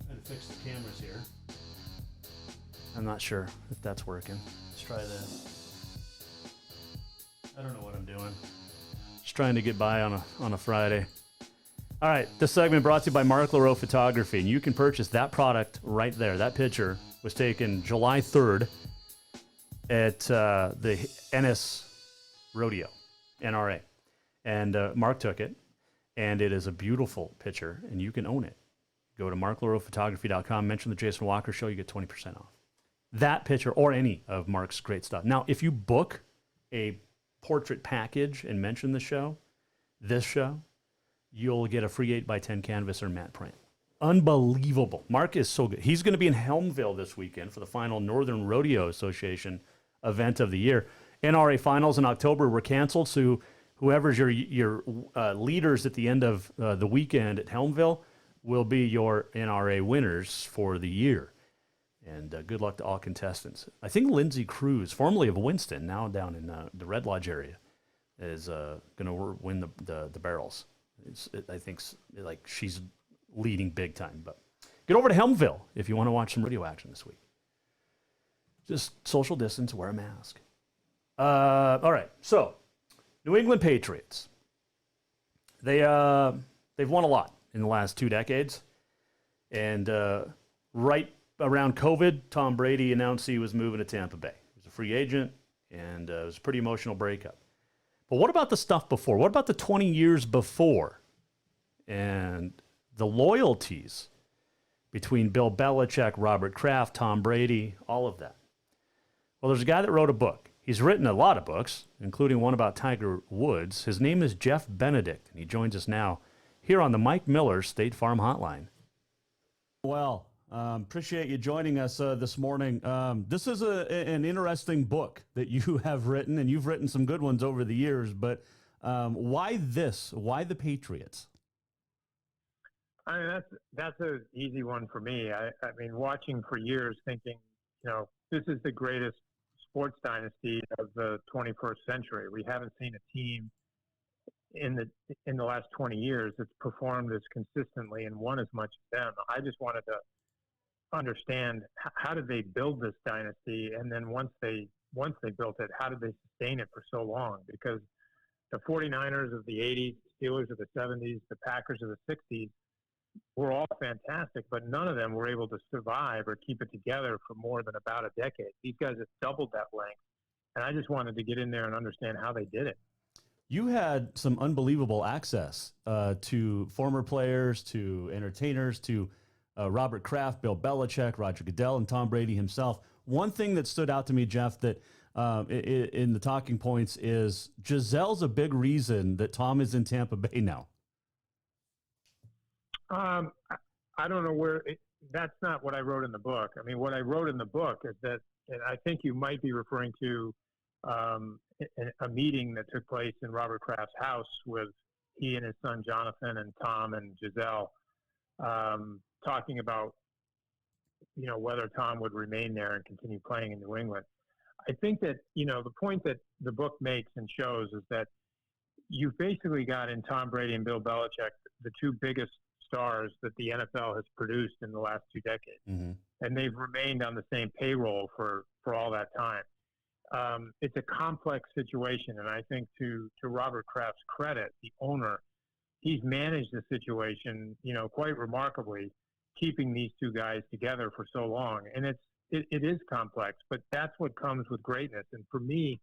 Trying to fix the cameras here. I'm not sure if that's working. Let's try this. I don't know what I'm doing. Just trying to get by on a Friday. All right, this segment brought to you by Mark Leroux Photography, and you can purchase that product right there. That picture was taken July 3rd at the Ennis Rodeo, NRA, and Mark took it, and it is a beautiful picture, and you can own it. Go to marklerouxphotography.com, mention the Jason Walker Show, you get 20% off. That picture or any of Mark's great stuff. Now, if you book a portrait package and mention this show, you'll get a free 8x10 canvas or matte print. Unbelievable. Mark is so good. He's going to be in Helmville this weekend for the final Northern Rodeo Association event of the year. NRA finals in October were canceled, so whoever's your leaders at the end of the weekend at Helmville will be your NRA winners for the year. And good luck to all contestants. I think Lindsay Cruz, formerly of Winston, now down in the Red Lodge area, is going to win the barrels. I think like she's leading big time. But get over to Helmville if you want to watch some radio action this week. Just social distance, wear a mask. All right, so New England Patriots. They've won a lot in the last 2 decades, and right around COVID, Tom Brady announced he was moving to Tampa Bay. He was a free agent, and it was a pretty emotional breakup. But what about the stuff before? What about the 20 years before? And the loyalties between Bill Belichick, Robert Kraft, Tom Brady, all of that. Well, there's a guy that wrote a book. He's written a lot of books, including one about Tiger Woods. His name is Jeff Benedict, and he joins us now here on the Mike Miller State Farm Hotline. Well, appreciate you joining us this morning. This is an interesting book that you have written, and you've written some good ones over the years, but why this? Why the Patriots? I mean, that's an easy one for me. I mean, watching for years thinking, this is the greatest sports dynasty of the 21st century. We haven't seen a team in the last 20 years that's performed as consistently and won as much as them. I just wanted to understand how did they build this dynasty, and then once they built it, how did they sustain it for so long? Because the 49ers of the 80s, Steelers of the 70s, the Packers of the 60s were all fantastic, but none of them were able to survive or keep it together for more than about a decade. These guys have doubled that length, and I just wanted to get in there and understand how they did it. You had some unbelievable access to former players, to entertainers, to Robert Kraft, Bill Belichick, Roger Goodell, and Tom Brady himself. One thing that stood out to me, Jeff, that in the talking points is Gisele's a big reason that Tom is in Tampa Bay now. I don't know where that's not what I wrote in the book. I mean, what I wrote in the book is that, and I think you might be referring to a meeting that took place in Robert Kraft's house with he and his son Jonathan and Tom and Gisele, talking about, whether Tom would remain there and continue playing in New England. I think that, the point that the book makes and shows is that you basically got in Tom Brady and Bill Belichick the two biggest stars that the NFL has produced in the last 2 decades. Mm-hmm. And they've remained on the same payroll for all that time. It's a complex situation, and I think to Robert Kraft's credit, the owner, he's managed the situation, quite remarkably, keeping these two guys together for so long. And it is complex, but that's what comes with greatness. And for me,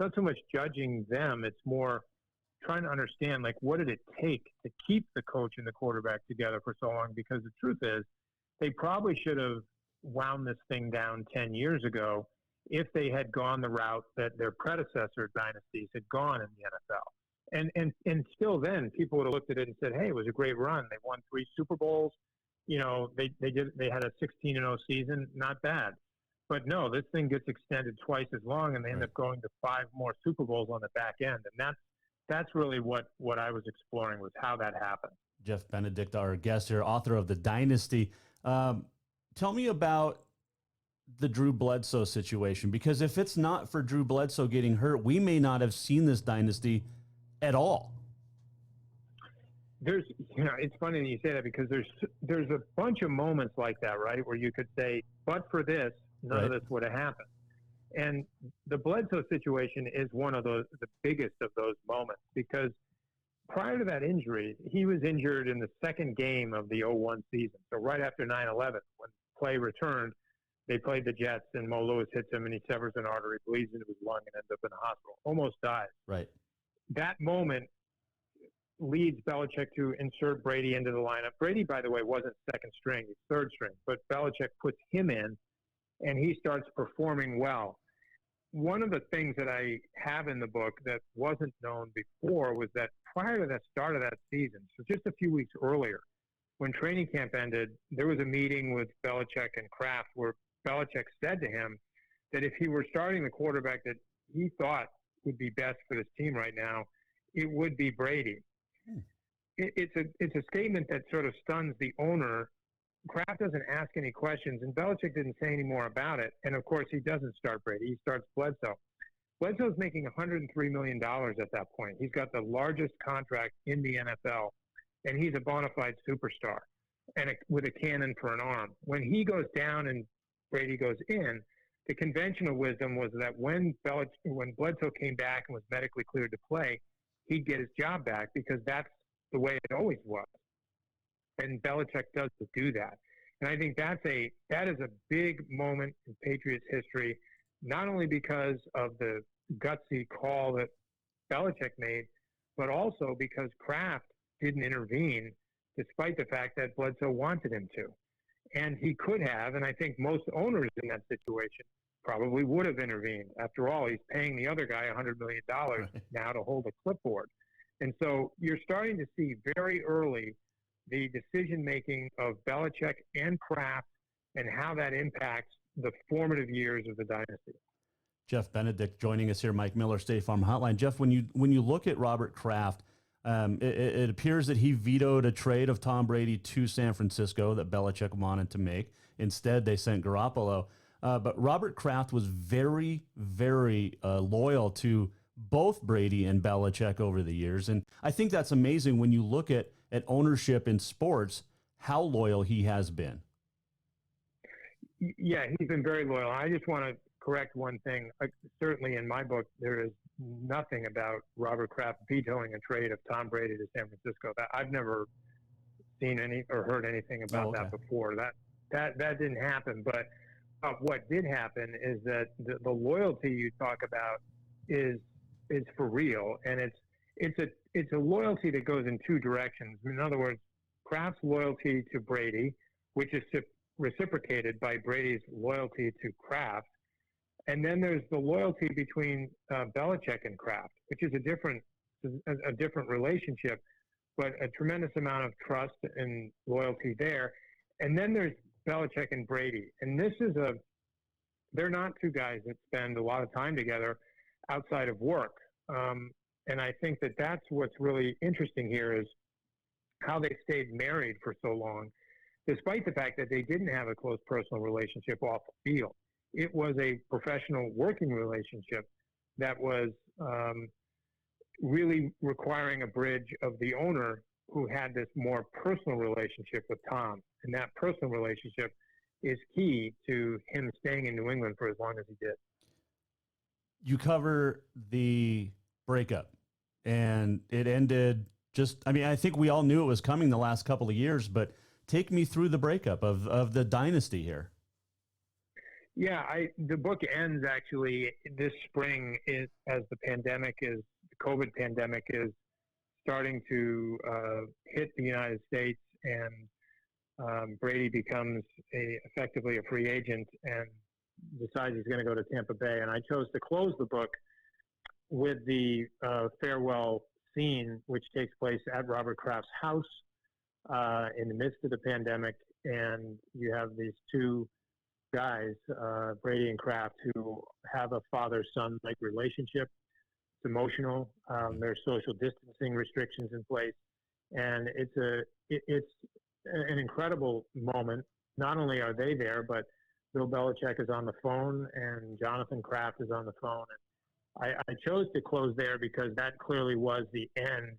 not so much judging them. It's more trying to understand, like, what did it take to keep the coach and the quarterback together for so long? Because the truth is, they probably should have wound this thing down 10 years ago if they had gone the route that their predecessor dynasties had gone in the NFL. And still then, people would have looked at it and said, hey, it was a great run. They won 3 Super Bowls. You know, they had a 16-0 season. Not bad. But no, this thing gets extended twice as long, and they end up going to 5 more Super Bowls on the back end. And that's really what I was exploring, was how that happened. Jeff Benedict, our guest here, author of The Dynasty. Tell me about the Drew Bledsoe situation, because if it's not for Drew Bledsoe getting hurt, we may not have seen this dynasty at all. There's, it's funny that you say that, because there's a bunch of moments like that, right, where you could say, but for this, none of this would have happened. And the Bledsoe situation is one of the biggest of those moments, because prior to that injury, he was injured in the second game of the 2001 season. So right after 9/11, when play returned, they played the Jets, and Mo Lewis hits him, and he severs an artery, bleeds into his lung, and ends up in the hospital. Almost dies. Right. That moment leads Belichick to insert Brady into the lineup. Brady, by the way, wasn't second string, he's third string, but Belichick puts him in, and he starts performing well. One of the things that I have in the book that wasn't known before was that prior to the start of that season, so just a few weeks earlier, when training camp ended, there was a meeting with Belichick and Kraft where Belichick said to him that if he were starting the quarterback that he thought would be best for this team right now, it would be Brady. It's a statement that sort of stuns the owner. Kraft doesn't ask any questions, and Belichick didn't say any more about it. And, of course, he doesn't start Brady. He starts Bledsoe. Bledsoe's making $103 million at that point. He's got the largest contract in the NFL, and he's a bona fide superstar and with a cannon for an arm. When he goes down and Brady goes in, the conventional wisdom was that when Bledsoe came back and was medically cleared to play, he'd get his job back, because that's the way it always was. And Belichick does do that. And I think that is a big moment in Patriots history, not only because of the gutsy call that Belichick made, but also because Kraft didn't intervene, despite the fact that Bledsoe wanted him to. And he could have, and I think most owners in that situation probably would have intervened. After all, he's paying the other guy $100 million now to hold a clipboard. And so you're starting to see very early the decision-making of Belichick and Kraft and how that impacts the formative years of the dynasty. Jeff Benedict joining us here, Mike Miller, State Farm Hotline. Jeff, when you look at Robert Kraft, it appears that he vetoed a trade of Tom Brady to San Francisco that Belichick wanted to make. Instead, they sent Garoppolo. But Robert Kraft was very, very loyal to both Brady and Belichick over the years. And I think that's amazing when you look at ownership in sports, how loyal he has been. Yeah, he's been very loyal. I just want to correct one thing. Certainly in my book, there is nothing about Robert Kraft vetoing a trade of Tom Brady to San Francisco. I've never seen any or heard anything about that before. That didn't happen. But what did happen is that the loyalty you talk about is for real, and it's a loyalty that goes in two directions. In other words, Kraft's loyalty to Brady, which is reciprocated by Brady's loyalty to Kraft, and then there's the loyalty between Belichick and Kraft, which is a different relationship, but a tremendous amount of trust and loyalty there. And then there's Belichick and Brady, and they're not two guys that spend a lot of time together outside of work. And I think that's what's really interesting here is how they stayed married for so long, despite the fact that they didn't have a close personal relationship off the field. It was a professional working relationship that was really requiring a bridge of the owner who had this more personal relationship with Tom. And that personal relationship is key to him staying in New England for as long as he did. You cover the breakup, and it ended I think we all knew it was coming the last couple of years, but take me through the breakup of the dynasty here. Yeah, the book ends actually this spring as the COVID pandemic is starting to hit the United States, and Brady becomes effectively a free agent and decides he's going to go to Tampa Bay. And I chose to close the book with the farewell scene, which takes place at Robert Kraft's house in the midst of the pandemic. And you have these two guys, Brady and Kraft, who have a father-son-like relationship. It's emotional. There's social distancing restrictions in place. And it's an incredible moment. Not only are they there, but Bill Belichick is on the phone and Jonathan Kraft is on the phone. And I chose to close there because that clearly was the end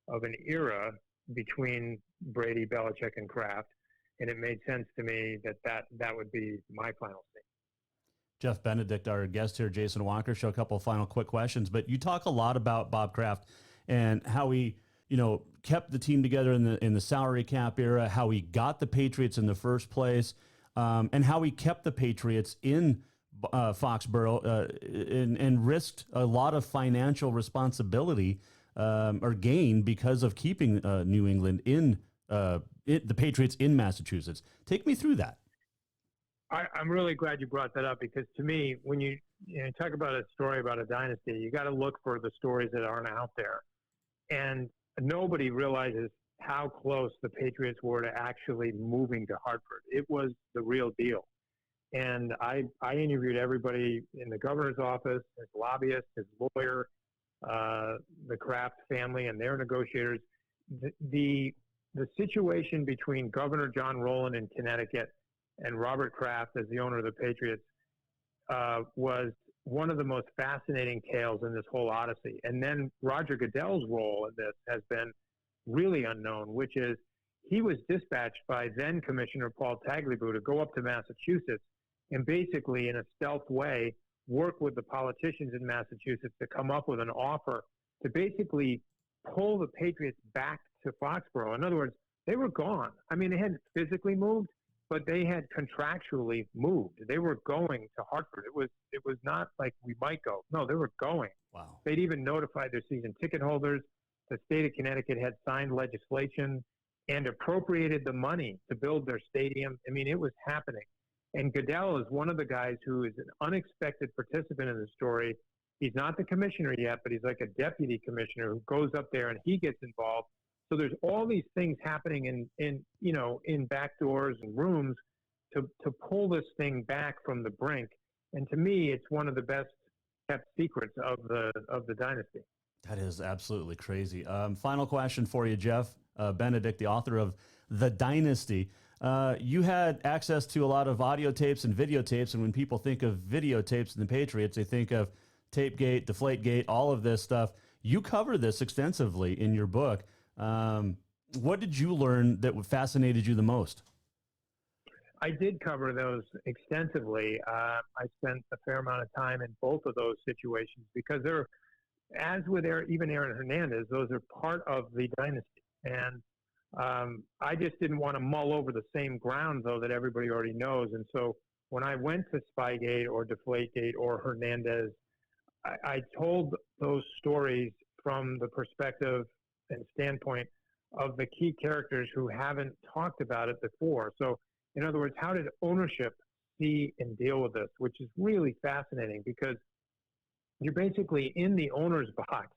of an era between Brady, Belichick, and Kraft. And it made sense to me that would be my final scene. Jeff Benedict, our guest here, Jason Walker Show. A couple of final quick questions, but you talk a lot about Bob Kraft and how he, kept the team together in the salary cap era, how he got the Patriots in the first place, and how he kept the Patriots in Foxborough and risked a lot of financial responsibility or gain because of keeping New England in the Patriots in Massachusetts. Take me through that. I'm really glad you brought that up because to me, when you talk about a story about a dynasty, you got to look for the stories that aren't out there. And nobody realizes how close the Patriots were to actually moving to Hartford. It was the real deal. And I interviewed everybody in the governor's office, his lobbyist, his lawyer, the Kraft family and their negotiators. The situation between Governor John Rowland in Connecticut and Robert Kraft as the owner of the Patriots was one of the most fascinating tales in this whole odyssey. And then Roger Goodell's role in this has been really unknown, which is he was dispatched by then Commissioner Paul Tagliabue to go up to Massachusetts and basically in a stealth way work with the politicians in Massachusetts to come up with an offer to basically pull the Patriots back to Foxborough. In other words, they were gone. I mean, they hadn't physically moved, but they had contractually moved. They were going to Hartford. It was not like we might go. No, they were going. Wow. They'd even notified their season ticket holders. The state of Connecticut had signed legislation and appropriated the money to build their stadium. I mean, it was happening. And Goodell is one of the guys who is an unexpected participant in the story. He's not the commissioner yet, but he's like a deputy commissioner who goes up there and he gets involved. So there's all these things happening in back doors and rooms to pull this thing back from the brink. And to me, it's one of the best kept secrets of the dynasty. That is absolutely crazy. Final question for you, Jeff Benedict, the author of The Dynasty. You had access to a lot of audio tapes and videotapes, and when people think of videotapes in the Patriots, they think of Tapegate, Deflategate, all of this stuff. You cover this extensively in your book. What did you learn that fascinated you the most? I did cover those extensively. I spent a fair amount of time in both of those situations because they're, as with even Aaron Hernandez, those are part of the dynasty. And I just didn't want to mull over the same ground, though, that everybody already knows. And so when I went to Spygate or Deflategate or Hernandez, I told those stories from the perspective and standpoint of the key characters who haven't talked about it before. So, in other words, how did ownership see and deal with this, which is really fascinating because you're basically in the owner's box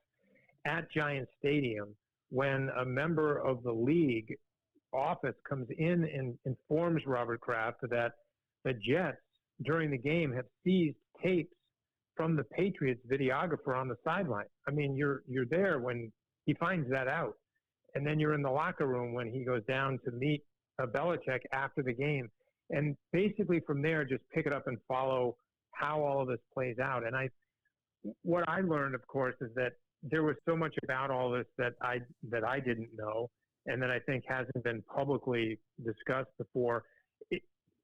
at Giant Stadium when a member of the league office comes in and informs Robert Kraft that the Jets during the game have seized tapes from the Patriots videographer on the sideline. I mean, you're there when he finds that out. And then you're in the locker room when he goes down to meet Belichick after the game. And basically from there, just pick it up and follow how all of this plays out. And what I learned, of course, is that there was so much about all this that I didn't know and that I think hasn't been publicly discussed before.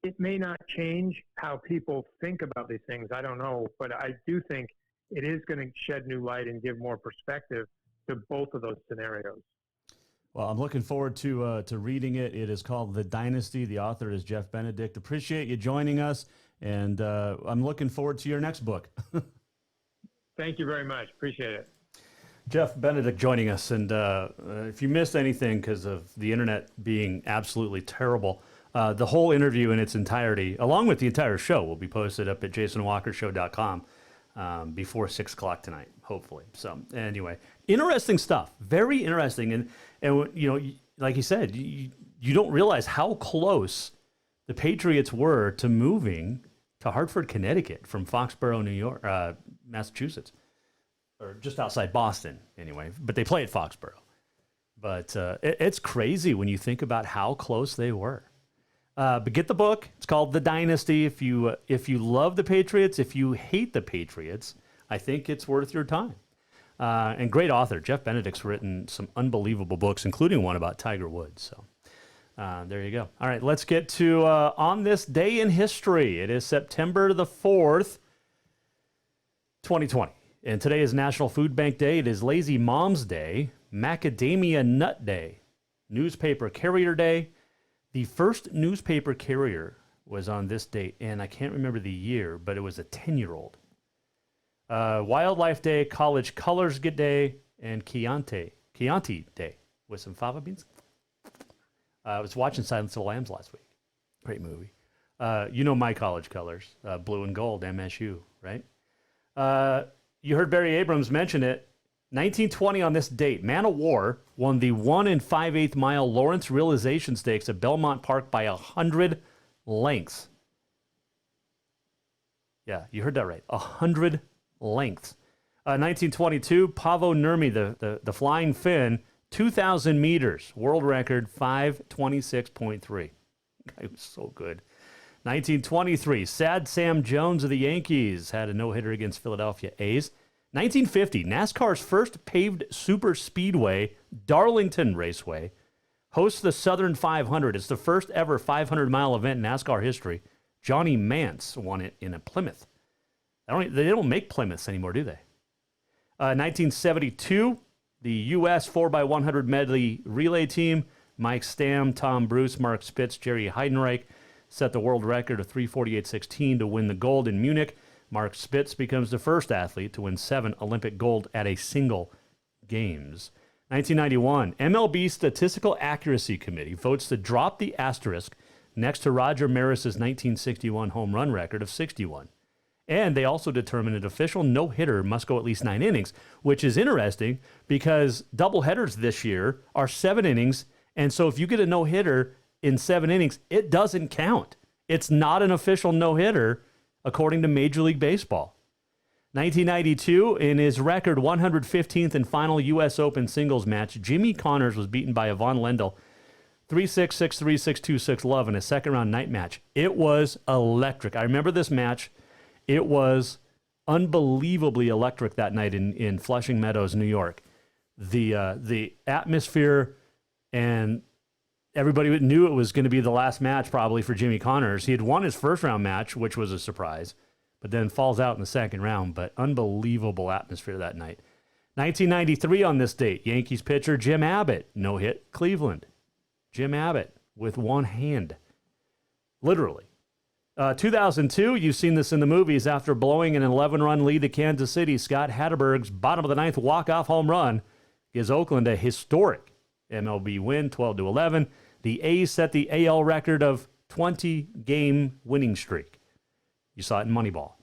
It may not change how people think about these things. I don't know. But I do think it is going to shed new light and give more perspective to both of those scenarios. Well, I'm looking forward to reading it. It is called The Dynasty. The author is Jeff Benedict. Appreciate you joining us. And I'm looking forward to your next book. Thank you very much. Appreciate it. Jeff Benedict joining us. And if you missed anything because of the internet being absolutely terrible, the whole interview in its entirety, along with the entire show, will be posted up at jasonwalkershow.com before 6 o'clock tonight, hopefully. So anyway, interesting stuff. Very interesting. And you know, like you said, you don't realize how close the Patriots were to moving to Hartford, Connecticut from Foxborough, New York, Massachusetts, or just outside Boston anyway. But they play at Foxborough. But it's crazy when you think about how close they were. But get the book. It's called The Dynasty. If you love the Patriots, if you hate the Patriots, I think it's worth your time. And great author. Jeff Benedict's written some unbelievable books, including one about Tiger Woods. So there you go. All right, let's get to On This Day in History. It is September the 4th, 2020. And today is National Food Bank Day. It is Lazy Mom's Day, Macadamia Nut Day, Newspaper Carrier Day. The first newspaper carrier was on this date, and I can't remember the year, but it was a 10-year-old. Wildlife Day, College Colors Day, and Chianti Day with some fava beans. I was watching Silence of the Lambs last week. Great movie. You know my college colors, blue and gold, MSU, right? You heard Barry Abrams mention it. 1920 on this date, Man o' War won the 1 5/8 mile Lawrence Realization Stakes at Belmont Park by 100 lengths. Yeah, you heard that right. 100 lengths. 1922, Paavo Nurmi, the flying Finn, 2,000 meters, world record 5:26.3. Guy was so good. 1923, Sad Sam Jones of the Yankees had a no-hitter against Philadelphia A's. 1950, NASCAR's first paved super speedway, Darlington Raceway, hosts the Southern 500. It's the first ever 500-mile event in NASCAR history. Johnny Mance won it in a Plymouth. They don't make Plymouths anymore, do they? 1972, the U.S. 4x100 medley relay team, Mike Stamm, Tom Bruce, Mark Spitz, Jerry Heidenreich, set the world record of 3:48.16 to win the gold in Munich. Mark Spitz becomes the first athlete to win 7 Olympic gold at a single games. 1991, MLB Statistical Accuracy Committee votes to drop the asterisk next to Roger Maris's 1961 home run record of 61. And they also determine an official no-hitter must go at least 9 innings, which is interesting because doubleheaders this year are 7 innings. And so if you get a no-hitter in 7 innings, it doesn't count. It's not an official no-hitter according to Major League Baseball. 1992, in his record 115th and final U.S. Open singles match, Jimmy Connors was beaten by Yvonne Lendl 3-6, 6-3, 6-2, 6-love in a second-round night match. It was electric. I remember this match. It was unbelievably electric that night in Flushing Meadows, New York. The atmosphere, and everybody knew it was going to be the last match probably for Jimmy Connors. He had won his first-round match, which was a surprise, but then falls out in the second round. But unbelievable atmosphere that night. 1993 on this date, Yankees pitcher Jim Abbott, no-hit Cleveland. Jim Abbott with one hand, literally. 2002, you've seen this in the movies. After blowing an 11-run lead to Kansas City, Scott Hatteberg's bottom of the ninth walk-off home run gives Oakland a historic MLB win, 12-11. The A's set the AL record of 20-game winning streak. You saw it in Moneyball.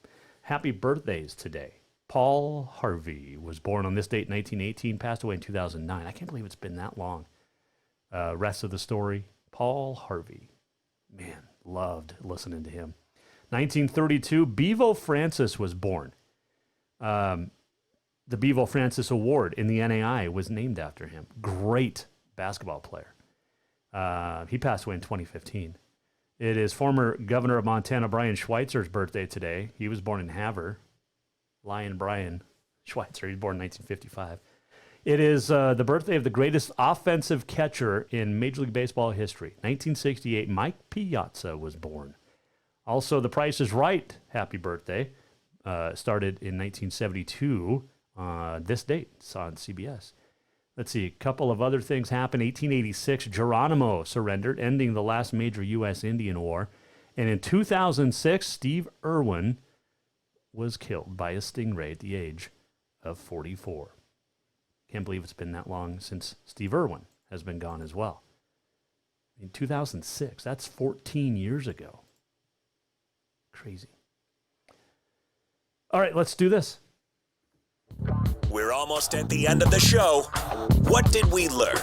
Happy birthdays today. Paul Harvey was born on this date in 1918, passed away in 2009. I can't believe it's been that long. Rest of the story, Paul Harvey. Man, loved listening to him. 1932, Bevo Francis was born. The Bevo Francis Award in the NAI was named after him. Great basketball player. He passed away in 2015. It is former governor of Montana, Brian Schweitzer's birthday today. He was born in Havre. Lion Brian Schweitzer. He was born in 1955. It is the birthday of the greatest offensive catcher in Major League Baseball history. 1968, Mike Piazza was born. Also, The Price is Right, happy birthday. Started in 1972. This date, it's on CBS. Let's see, a couple of other things happened. 1886, Geronimo surrendered, ending the last major U.S. Indian War. And in 2006, Steve Irwin was killed by a stingray at the age of 44. Can't believe it's been that long since Steve Irwin has been gone as well. In 2006, that's 14 years ago. Crazy. All right, let's do this. We're almost at the end of the show. What did we learn?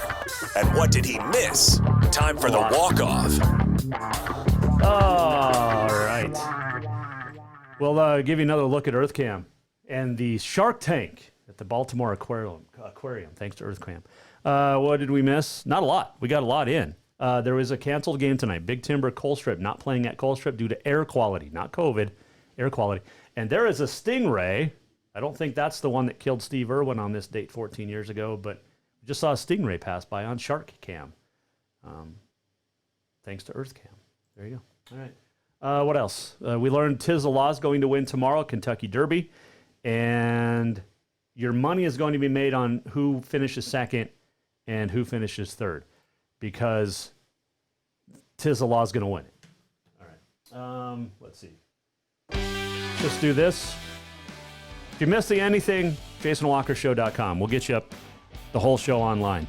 And what did he miss? Time for the walk-off. All right. We'll give you another look at EarthCam and the Shark Tank at the Baltimore Aquarium. Thanks to EarthCam. What did we miss? Not a lot. We got a lot in. There was a canceled game tonight. Big Timber, Colstrip, not playing at Colstrip due to air quality, not COVID, air quality. And there is a stingray. I don't think that's the one that killed Steve Irwin on this date 14 years ago, but we just saw a stingray pass by on Shark Cam. Thanks to EarthCam. There you go. All right. What else? We learned Tiz the Law's going to win tomorrow, Kentucky Derby. And your money is going to be made on who finishes second and who finishes third, because Tiz the Law's going to win it. All right. Let's see. Let's do this. If you missed the anything, JasonWalkerShow.com. We'll get you up the whole show online.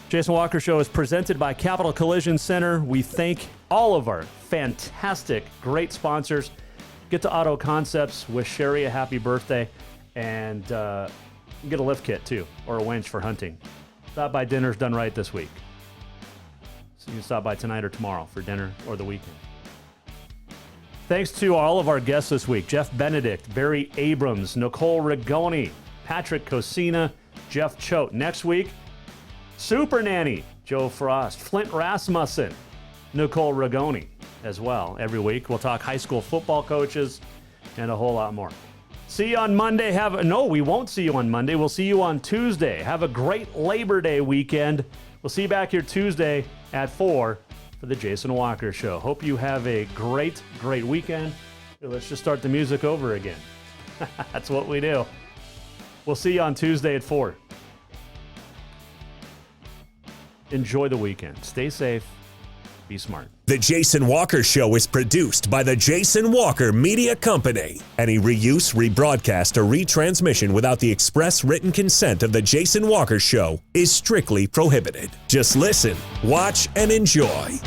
Jason Walker Show is presented by Capital Collision Center. We thank all of our fantastic, great sponsors. Get to Auto Concepts, wish Sherry a happy birthday, and get a lift kit too, or a winch for hunting. Stop by. Dinner's done right this week. So you can stop by tonight or tomorrow for dinner or the weekend. Thanks to all of our guests this week: Jeff Benedict, Barry Abrams, Nicole Rigoni, Patrick Cosina, Jeff Choate. Next week, Super Nanny, Joe Frost, Flint Rasmussen, Nicole Rigoni as well. Every week we'll talk high school football coaches and a whole lot more. See you on Monday. No, we won't see you on Monday. We'll see you on Tuesday. Have a great Labor Day weekend. We'll see you back here Tuesday at 4 for the Jason Walker Show. Hope you have a great, great weekend. Let's just start the music over again. That's what we do. We'll see you on Tuesday at 4. Enjoy the weekend. Stay safe. Be smart. The Jason Walker Show is produced by the Jason Walker Media Company. Any reuse, rebroadcast, or retransmission without the express written consent of the Jason Walker Show is strictly prohibited. Just listen, watch, and enjoy.